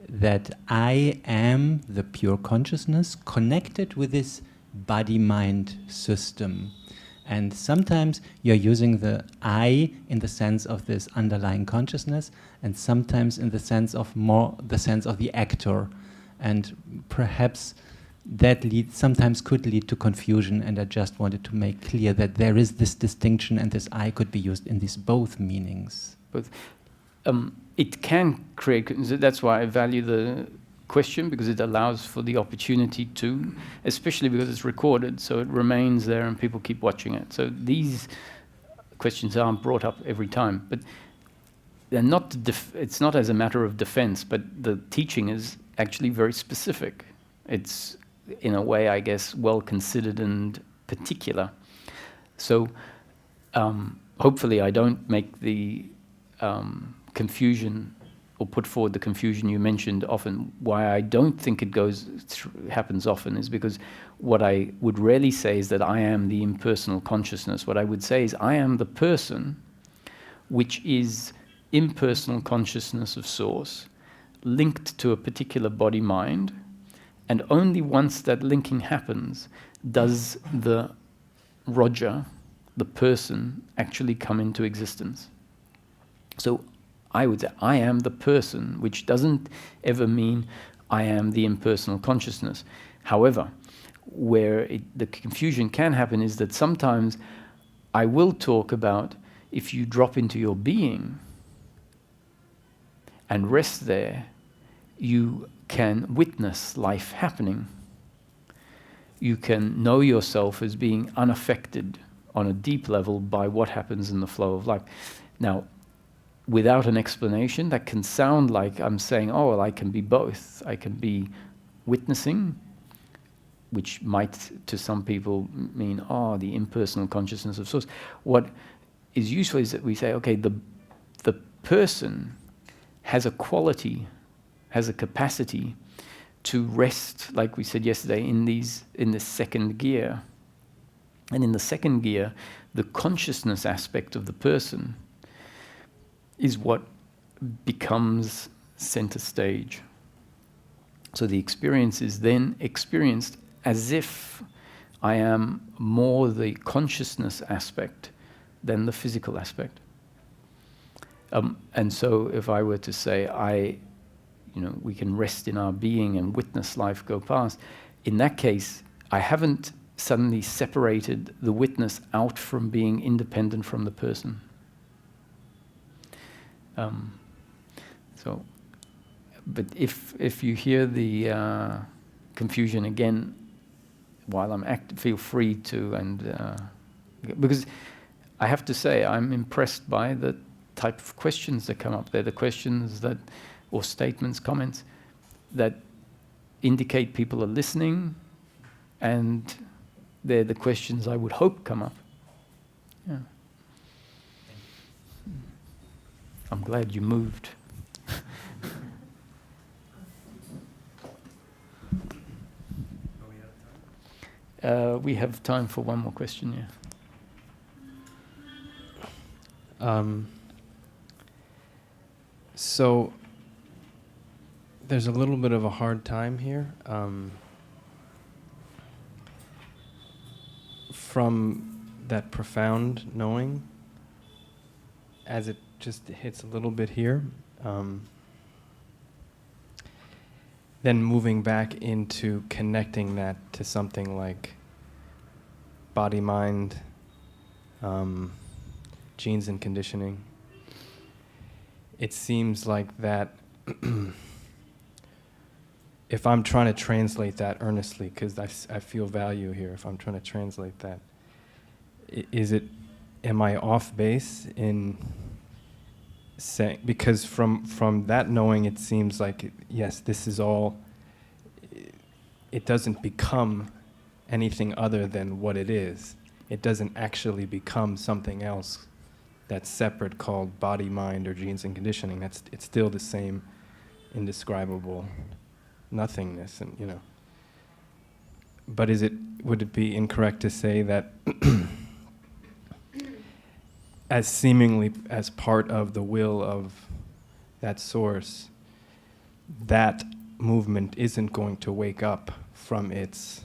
that I am the pure consciousness connected with this body-mind system. And sometimes you're using the I in the sense of this underlying consciousness, and sometimes in the sense of more the sense of the actor. And perhaps that sometimes could lead to confusion, and I just wanted to make clear that there is this distinction, and this I could be used in these both meanings. Both. It can create, that's why I value the question, because it allows for the opportunity to, especially because it's recorded, so it remains there and people keep watching it. So these questions aren't brought up every time, but they're not. It's not as a matter of defense, but the teaching is actually very specific. It's in a way, I guess, well considered and particular. So hopefully, I don't make the confusion, or put forward the confusion you mentioned often. Why I don't think it happens often is because what I would rarely say is that I am the impersonal consciousness. What I would say is I am the person which is impersonal consciousness of Source, linked to a particular body-mind, and only once that linking happens does the Roger, the person, actually come into existence. So I would say I am the person, which doesn't ever mean I am the impersonal consciousness. However, where the confusion can happen is that sometimes I will talk about if you drop into your being and rest there, you can witness life happening. You can know yourself as being unaffected on a deep level by what happens in the flow of life. Now, without an explanation, that can sound like I'm saying, oh, well, I can be both. I can be witnessing, which might to some people mean, oh, the impersonal consciousness of Source. What is useful is that we say, okay, the person has a quality, has a capacity to rest, like we said yesterday, in this second gear. And in the second gear, the consciousness aspect of the person is what becomes center stage. So the experience is then experienced as if I am more the consciousness aspect than the physical aspect. And so if I were to say we can rest in our being and witness life go past, in that case, I haven't suddenly separated the witness out from being independent from the person. But if you hear the confusion again while I'm feel free to, because I have to say I'm impressed by the type of questions that come up. They're the questions or statements, comments that indicate people are listening, and they're the questions I would hope come up. Yeah. I'm glad you moved. We have time for one more question, yeah. So there's a little bit of a hard time here. From that profound knowing, as it just hits a little bit here, then moving back into connecting that to something like body, mind, genes and conditioning. It seems like that if I'm trying to translate that earnestly, because I feel value here, if I'm trying to translate that, am I off base in saying, because from that knowing it seems like, yes, this is all, it doesn't become anything other than what it is. It doesn't actually become something else that's separate called body, mind, or genes and conditioning. It's still the same indescribable nothingness, and but would it be incorrect to say that as seemingly as part of the will of that source, that movement isn't going to wake up from its,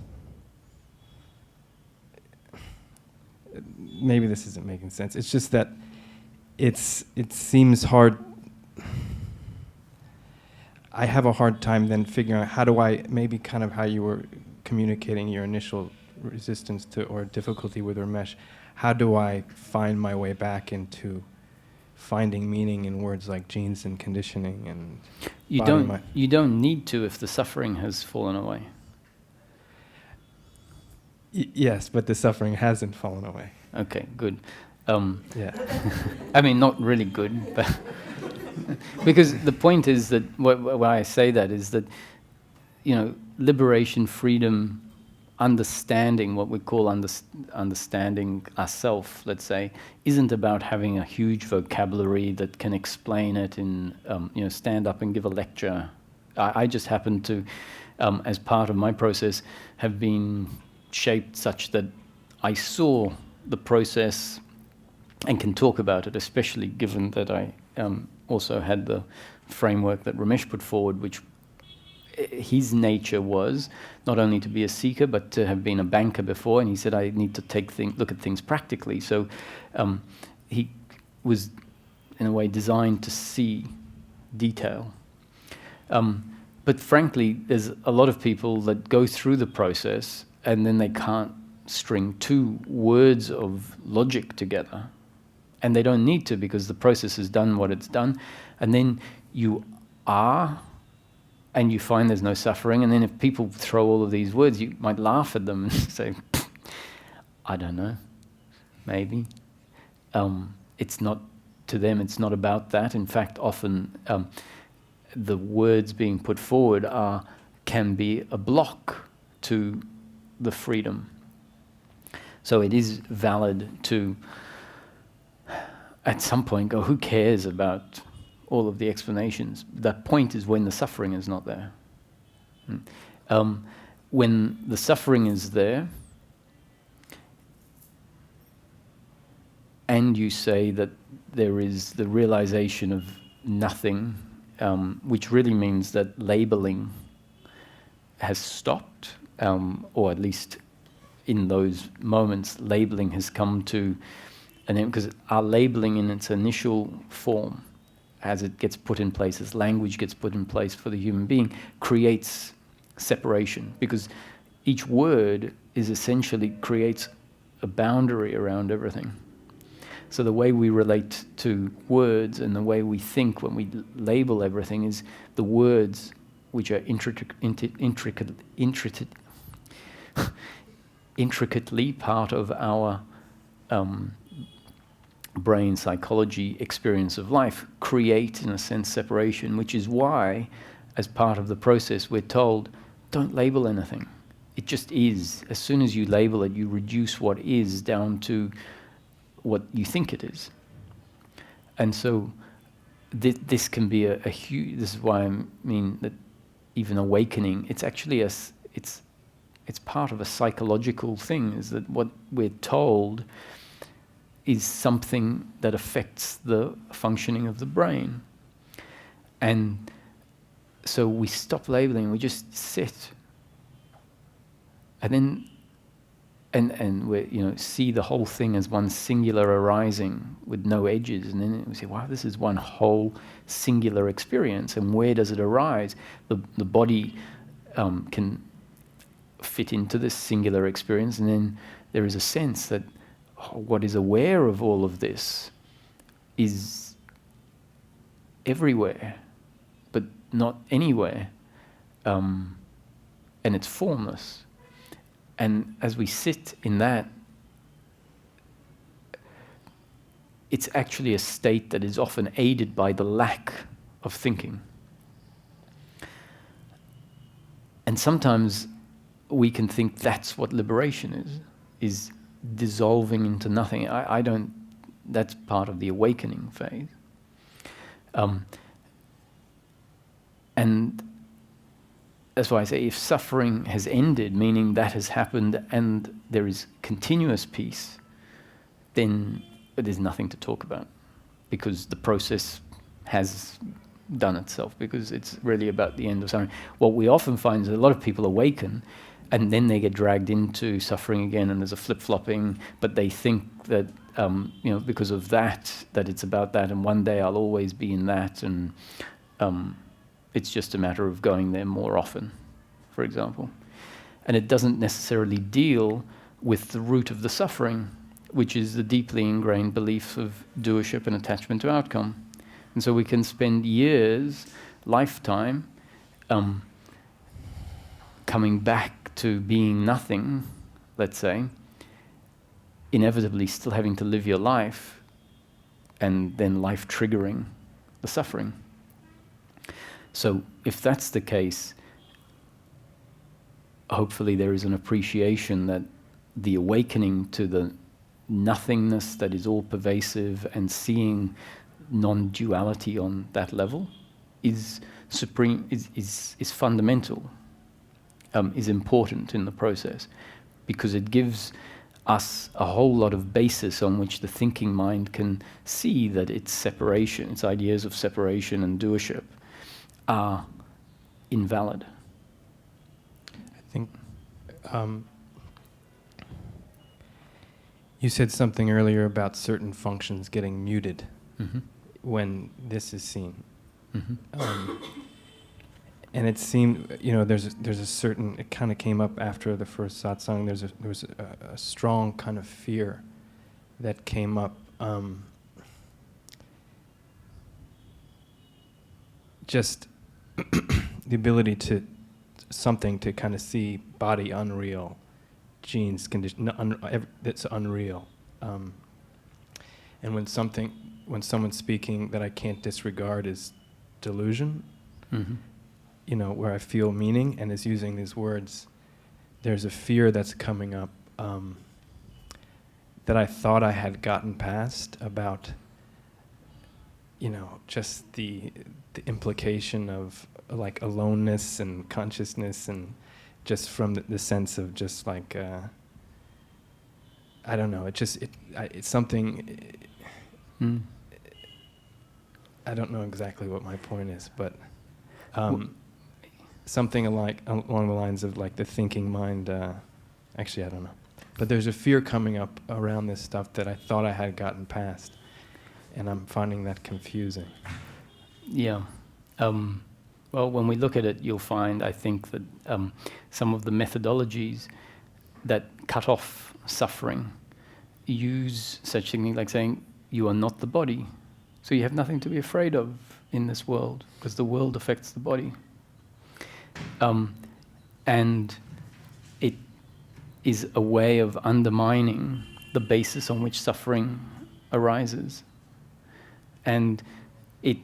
maybe this isn't making sense, it's just that it seems hard. I have a hard time then figuring out how do I, maybe kind of how you were communicating your initial resistance to or difficulty with Ramesh, how do I find my way back into finding meaning in words like genes and conditioning and you don't need to if the suffering has fallen away. Yes, but the suffering hasn't fallen away. Okay, good. Yeah. I mean, not really good, but because the point is that why I say that is that, liberation, freedom, understanding, what we call understanding ourself, let's say, isn't about having a huge vocabulary that can explain it in, stand up and give a lecture. I just happen to, as part of my process, have been shaped such that I saw the process and can talk about it, especially given that I also had the framework that Ramesh put forward, which his nature was not only to be a seeker, but to have been a banker before. And he said, I need to look at things practically. So he was, in a way, designed to see detail. But frankly, there's a lot of people that go through the process and then they can't string two words of logic together. And they don't need to, because the process has done what it's done. And then you are, and you find there's no suffering. And then if people throw all of these words, you might laugh at them and say, I don't know, maybe. It's not, to them, it's not about that. In fact, often the words being put forward can be a block to the freedom. So it is valid to, at some point, go, who cares about all of the explanations? The point is when the suffering is not there. When the suffering is there, and you say that there is the realization of nothing, which really means that labeling has stopped, or at least in those moments, labeling has come to an end, because our labeling in its initial form, as it gets put in place, as language gets put in place for the human being, creates separation, because each word is essentially creates a boundary around everything. So the way we relate to words and the way we think when we label everything is the words, which are intricately part of our brain psychology experience of life, create, in a sense, separation, which is why, as part of the process, we're told, don't label anything. It just is. As soon as you label it, you reduce what is down to what you think it is. And so this can be a huge, this is why I mean that even awakening, it's actually it's part of a psychological thing, is that what we're told is something that affects the functioning of the brain. And So we stop labeling, we just sit. And then, and we see the whole thing as one singular arising with no edges. And then we say, wow, this is one whole singular experience. And where does it arise? The body can fit into this singular experience. And then there is a sense that what is aware of all of this is everywhere, but not anywhere. And it's formless. And as we sit in that, it's actually a state that is often aided by the lack of thinking. And sometimes we can think that's what liberation is dissolving into nothing. I don't, that's part of the awakening phase. And that's why I say if suffering has ended, meaning that has happened and there is continuous peace, then there's nothing to talk about because the process has done itself, because it's really about the end of suffering. What we often find is a lot of people awaken and then they get dragged into suffering again, and there's a flip-flopping, but they think that, because of that it's about that, and one day I'll always be in that, and it's just a matter of going there more often, for example. And it doesn't necessarily deal with the root of the suffering, which is the deeply ingrained belief of doership and attachment to outcome. And so we can spend years, lifetime, coming back to being nothing, let's say, inevitably still having to live your life, and then life triggering the suffering. So if that's the case, hopefully there is an appreciation that the awakening to the nothingness that is all pervasive and seeing non-duality on that level is supreme, is fundamental, is important in the process, because it gives us a whole lot of basis on which the thinking mind can see that its separation, its ideas of separation and doership are invalid. I think you said something earlier about certain functions getting muted when this is seen. And it seemed, there's a certain, it kind of came up after the first satsang, there was a strong kind of fear that came up. Just the ability to kind of see body unreal, genes condition that's unreal, and when someone's speaking that I can't disregard is delusion, where I feel meaning and is using these words, there's a fear that's coming up that I thought I had gotten past about, just the implication of like aloneness and consciousness, and just from the sense of just like I don't know, it's something. I don't know exactly what my point is, but something along the lines of like the thinking mind. Actually, I don't know, but there's a fear coming up around this stuff that I thought I had gotten past, and I'm finding that confusing. Yeah. Well, when we look at it, you'll find, I think, that some of the methodologies that cut off suffering use such things like saying, you are not the body, so you have nothing to be afraid of in this world, because the world affects the body. And it is a way of undermining the basis on which suffering arises. And it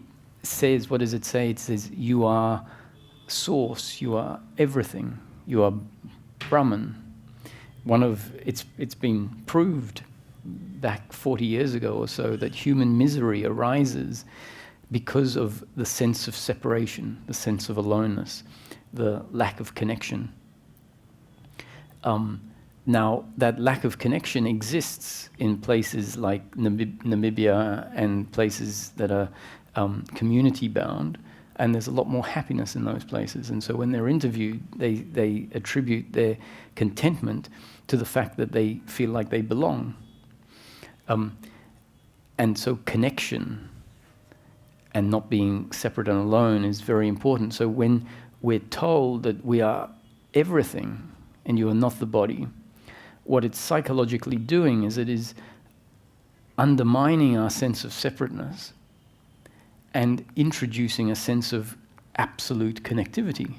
says, what does it say? It says, you are source, you are everything, you are Brahman. It's been proved back 40 years ago or so that human misery arises because of the sense of separation, the sense of aloneness, the lack of connection. Now, that lack of connection exists in places like Namibia and places that are community-bound, and there's a lot more happiness in those places. And so when they're interviewed, they attribute their contentment to the fact that they feel like they belong. And so connection and not being separate and alone is very important. So when we're told that we are everything and you are not the body, what it's psychologically doing is it is undermining our sense of separateness and introducing a sense of absolute connectivity.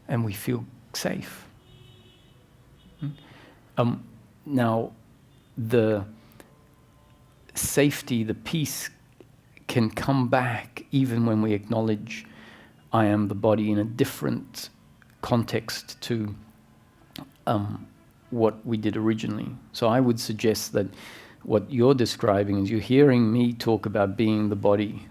And we feel safe. Now, the safety, the peace can come back even when we acknowledge I am the body in a different context to what we did originally. So I would suggest that what you're describing is you're hearing me talk about being the body,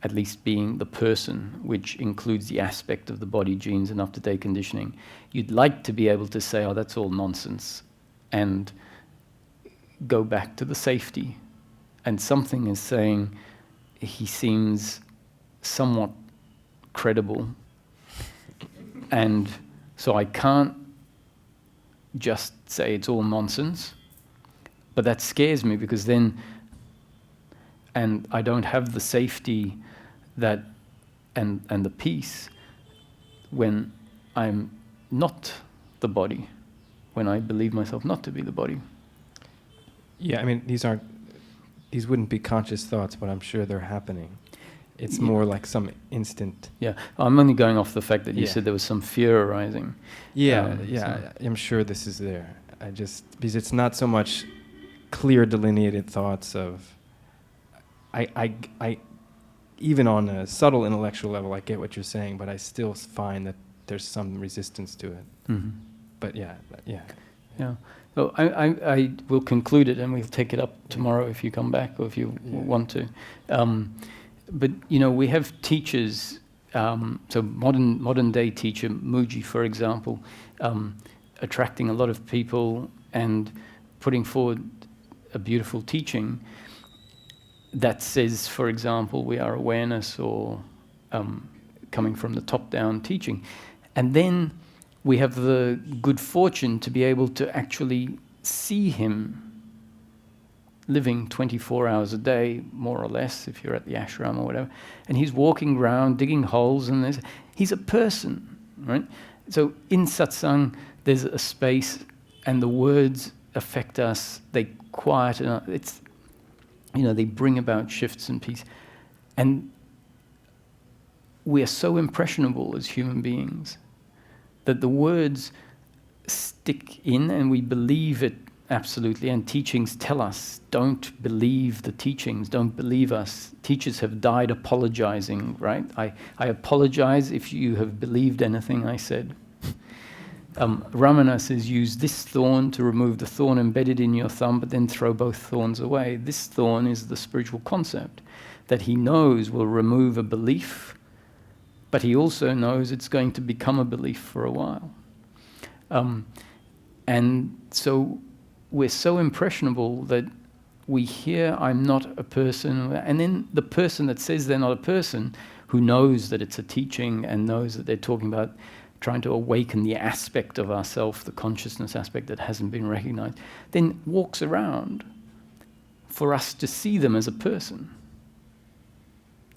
at least being the person, which includes the aspect of the body, genes, and up-to-date conditioning. You'd like to be able to say, oh, that's all nonsense, and go back to the safety. And something is saying, he seems somewhat credible, and so I can't just say it's all nonsense. But that scares me, because then, and I don't have the safety that, and the peace when I'm not the body, when I believe myself not to be the body. Yeah, I mean, these wouldn't be conscious thoughts, but I'm sure they're happening. It's more like some instant. Yeah, I'm only going off the fact that you said there was some fear arising. Yeah, so. I'm sure this is there. Because it's not so much clear delineated thoughts of, I even on a subtle intellectual level, I get what you're saying, but I still find that there's some resistance to it. Mm-hmm. But yeah. So I will conclude it, and we'll take it up tomorrow if you come back, or if you want to. But we have teachers. So modern day teacher Muji, for example, attracting a lot of people and putting forward a beautiful teaching that says, for example, we are awareness, or coming from the top-down teaching. And then we have the good fortune to be able to actually see him living 24 hours a day, more or less, if you're at the ashram or whatever. And he's walking around, digging holes, and he's a person, right? So in satsang, there's a space, and the words affect us, they quieten us, it's, they bring about shifts and peace. And we are so impressionable as human beings that the words stick in, and we believe it absolutely. And teachings tell us, don't believe the teachings, don't believe us. Teachers have died apologizing, right? I apologize if you have believed anything I said. Ramana says, use this thorn to remove the thorn embedded in your thumb, but then throw both thorns away. This thorn is the spiritual concept that he knows will remove a belief, but he also knows it's going to become a belief for a while. And so we're so impressionable that we hear, I'm not a person, and then the person that says they're not a person, who knows that it's a teaching and knows that they're talking about trying to awaken the aspect of ourself, the consciousness aspect that hasn't been recognized, then walks around for us to see them as a person.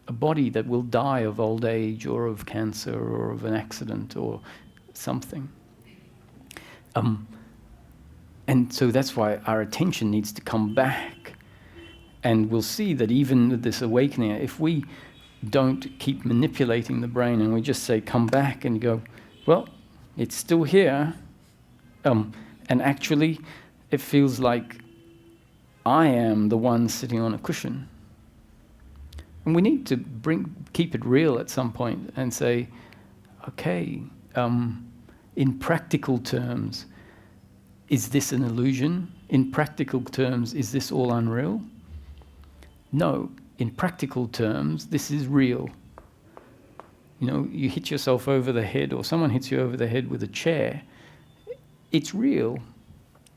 A body that will die of old age, or of cancer, or of an accident, or something. And so that's why our attention needs to come back. And we'll see that even with this awakening, if we don't keep manipulating the brain and we just say, come back, and go, well, it's still here. And actually, it feels like I am the one sitting on a cushion. And we need to keep it real at some point and say, okay, in practical terms, is this an illusion? In practical terms, is this all unreal? No, in practical terms, this is real. You hit yourself over the head, or someone hits you over the head with a chair. It's real.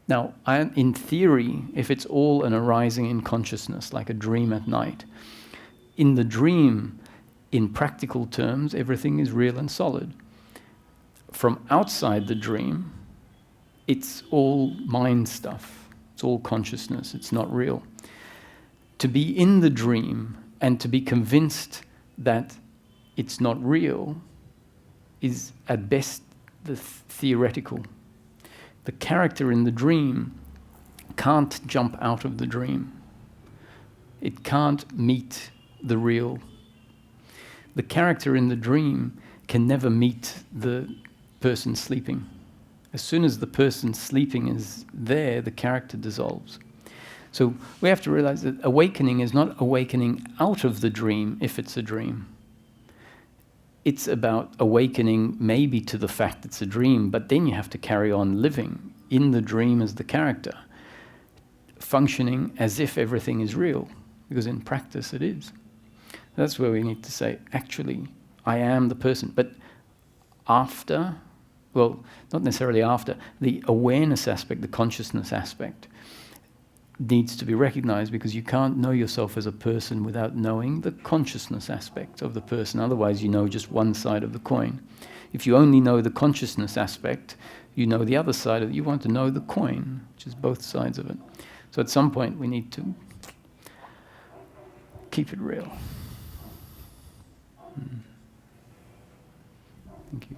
Now, in theory, if it's all an arising in consciousness, like a dream at night, in the dream, in practical terms, everything is real and solid. From outside the dream, it's all mind stuff. It's all consciousness. It's not real. To be in the dream and to be convinced that it's not real is at best the theoretical. The character in the dream can't jump out of the dream. It can't meet the real. The character in the dream can never meet the person sleeping. As soon as the person sleeping is there, the character dissolves. So we have to realize that awakening is not awakening out of the dream if it's a dream. It's about awakening maybe to the fact it's a dream, but then you have to carry on living in the dream as the character, functioning as if everything is real, because in practice it is. That's where we need to say, actually, I am the person. But after, well, not necessarily after, the awareness aspect, the consciousness aspect, needs to be recognized, because you can't know yourself as a person without knowing the consciousness aspect of the person. Otherwise, you know just one side of the coin. If you only know the consciousness aspect, you know the other side of it. You want to know the coin, which is both sides of it. So at some point, we need to keep it real. Thank you.